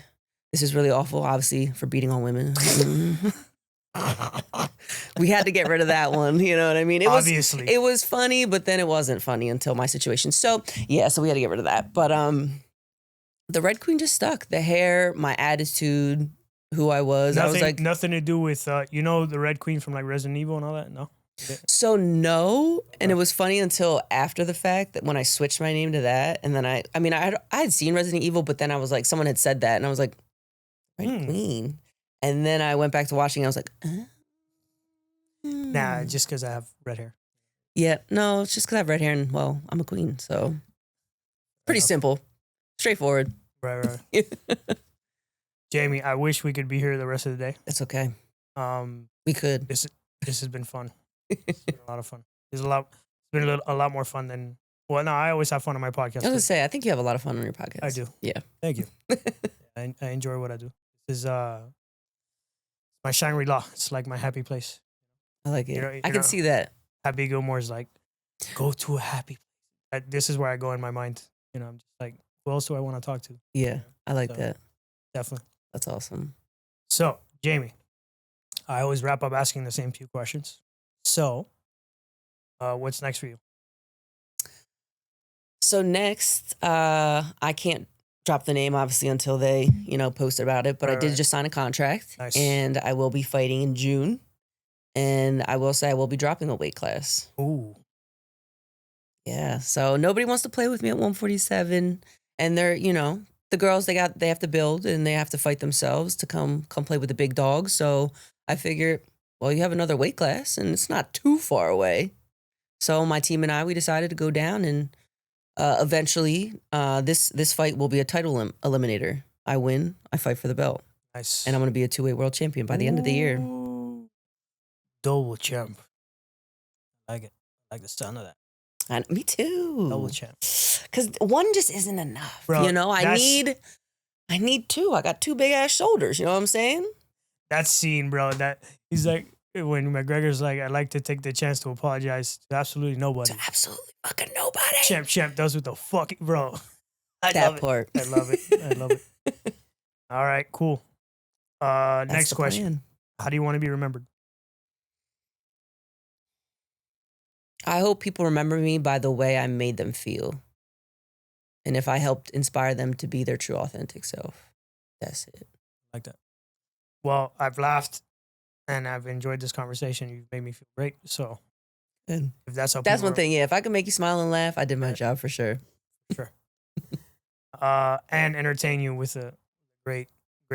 This is really awful, obviously, for beating on women. We had to get rid of that one. You know what I mean? Obviously. It was funny, but then it wasn't funny until my situation. So, yeah, so we had to get rid of that. But the Red Queen just stuck. The hair, my attitude, who I was. Nothing, I was like... Nothing to do with, the Red Queen from like Resident Evil and all that? No? So no, and it was funny until after the fact that when I switched my name to that, and then I had seen Resident Evil, but then I was like, someone had said that, and I was like, Red Queen. And then I went back to watching. I was like, Nah, just because I have red hair. Yeah, no, it's just because I have red hair and, well, I'm a queen. So pretty simple, straightforward. Right. Jamie, I wish we could be here the rest of the day. It's okay. We could. This has been fun. It's been a lot of fun. It's been a lot more fun than... Well, no, I always have fun on my podcast. I was going to say, I think you have a lot of fun on your podcast. I do. Yeah. Thank you. I enjoy what I do. This is my Shangri-La. It's like my happy place. I like it. I can see that. Happy Gilmore's like, go to a happy place. This is where I go in my mind. I'm just like, who else do I want to talk to? Yeah, I like that. Definitely. That's awesome. So, Jamie, I always wrap up asking the same few questions. So, what's next for you? So next, I can't drop the name obviously until they, post about it. But I did just sign a contract, nice. And I will be fighting in June. And I will say I will be dropping a weight class. Ooh, yeah. So nobody wants to play with me at 147, and they're, the girls they have to build and they have to fight themselves to come play with the big dogs. So I figured, well, you have another weight class and it's not too far away. So my team and we decided to go down and. Eventually, this fight will be a title eliminator. I win, I fight for the belt. nice. And I'm going to be a 2-weight world champion by the end of the year. Double champ. I like it. I like the sound of that. And me too. Double champ. Because one just isn't enough. Bro, I need two. I got two big ass shoulders. You know what I'm saying? That scene, bro. That he's like when McGregor's like, I'd like to take the chance to apologize to absolutely nobody. To absolutely fucking nobody. Champ does with the fucking bro. That part. I love it. All right, cool. Next question. Plan. How do you want to be remembered? I hope people remember me by the way I made them feel. And if I helped inspire them to be their true, authentic self. That's it. Like that. Well, I've laughed and I've enjoyed this conversation. You've made me feel great. So Good. if that's how That's one thing, yeah. If I can make you smile and laugh, I did my job for sure. Sure. And entertain you with a great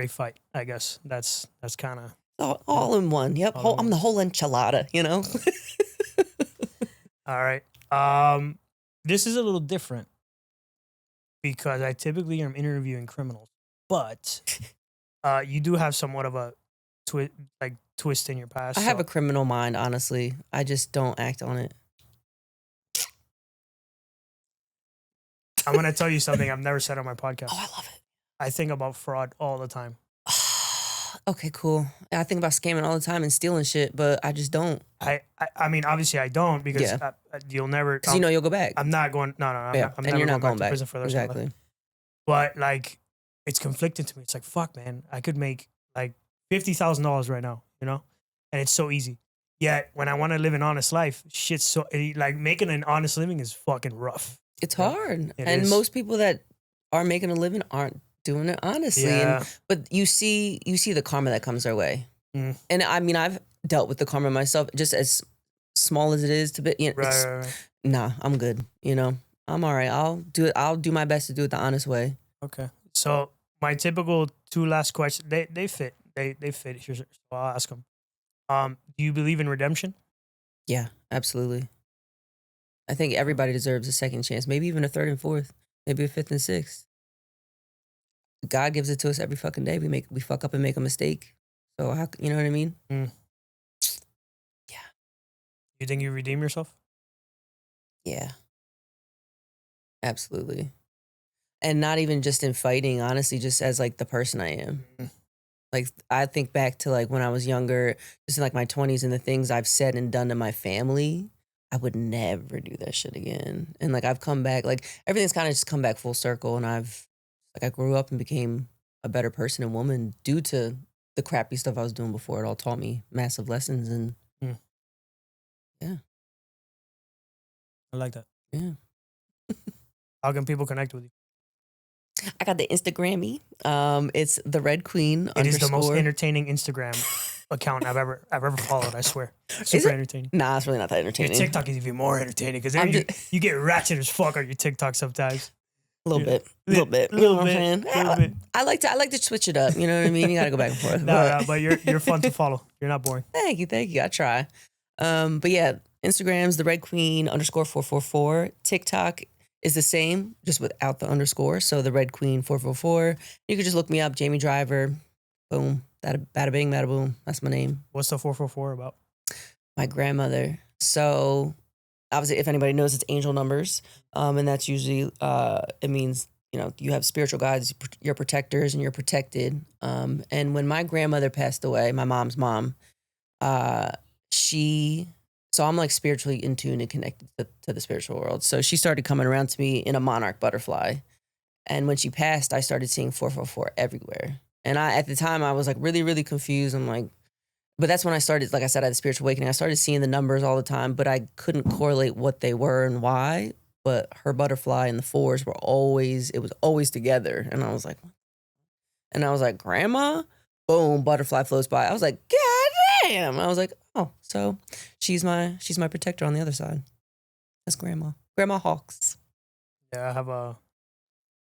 fight, I guess. That's kind of all in one. Yep. I'm the whole enchilada, all right. this is a little different because I typically am interviewing criminals, but you do have somewhat of a twist in your past. I have a criminal mind, honestly. I just don't act on it. I'm going to tell you something I've never said on my podcast. Oh, I love it. I think about fraud all the time. Okay, cool. I think about scamming all the time and stealing shit, but I just don't. I mean, obviously I don't because you'll never. Because you'll go back. I'm not going. No. I'm never you're not going back back to prison for the rest of my life. Exactly. But like, it's conflicting to me. It's like, fuck, man. I could make like $50,000 right now, you know, and it's so easy. Yet when I want to live an honest life, shit's so like making an honest living is fucking rough. It's hard, It and is. most people that are making a living aren't doing it honestly. Yeah. But you see the karma that comes their way. Mm. And I mean, I've dealt with the karma myself, just as small as it is to be. You know, Right. Nah, I'm good. You know, I'm all right. I'll do my best to do it the honest way. Okay. So my typical 2 last questions, they fit. They fit. Here's, so I'll ask them. Do you believe in redemption? Yeah, absolutely. I think everybody deserves a second chance, maybe even a third and fourth, maybe a fifth and sixth. God gives it to us every fucking day. We fuck up and make a mistake. So how, you know what I mean? Mm. Yeah. You think you redeem yourself? Yeah. Absolutely. And not even just in fighting, honestly, just as like the person I am. Mm. Like I think back to like when I was younger, just in like my 20s and the things I've said and done to my family, I would never do that shit again. And like I've come back, like everything's kind of just come back full circle, and I grew up and became a better person and woman due to the crappy stuff I was doing before. It all taught me massive lessons, and yeah. I like that. Yeah. How can people connect with you? I got the Instagrammy. It's the Red Queen. It is the most entertaining Instagram account I've ever followed. I swear, super entertaining. Nah, it's really not that Your entertaining. TikTok is even more entertaining because you get ratchet as fuck on your TikTok sometimes. A little bit. I like to switch it up. You know what I mean? You got to go back and forth. But you're fun to follow. You're not boring. Thank you. I try. But yeah, Instagram's the Red Queen _444. TikTok is the same, just without the underscore. So the Red Queen 444. You can just look me up, Jamie Driver. Boom. Bada bing, bada boom. That's my name. What's the 444 about? My grandmother. So obviously, if anybody knows, it's angel numbers. And that's usually, it means, you know, you have spiritual guides, you're protectors, and you're protected. And when my grandmother passed away, my mom's mom, so I'm like spiritually in tune and connected to the spiritual world. So she started coming around to me in a monarch butterfly. And when she passed, I started seeing 444 everywhere. And at the time, I was like really, really confused. I'm like, but that's when I started, like I said, I had the spiritual awakening. I started seeing the numbers all the time, but I couldn't correlate what they were and why. But her butterfly and the 4s it was always together. And I was like, Grandma? Boom, butterfly floats by. I was like, God damn. I was like, oh, so she's my protector on the other side. That's Grandma. Grandma Hawks. Yeah, I have a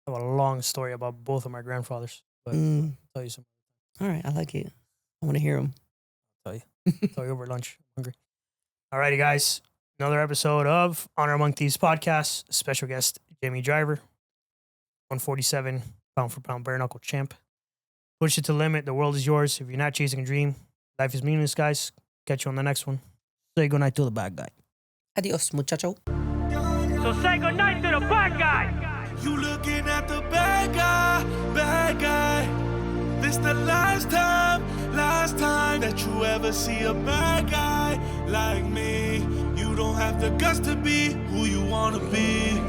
long story about both of my grandfathers. But I'll tell you some. All right, I like it. I want to hear them. Tell you over lunch. I'm hungry. Alrighty, guys. Another episode of Honor Among Thieves podcast. Special guest, Jamie Driver. 147 pound for pound bare knuckle champ. Push it to the limit. The world is yours. If you're not chasing a dream, life is meaningless, guys. Catch you on the next one. Say goodnight to the bad guy. Adios, muchacho. So say goodnight to the bad guy. You looking at the bad guy. This the last time that you ever see a bad guy like me. You don't have the guts to be who you wanna be.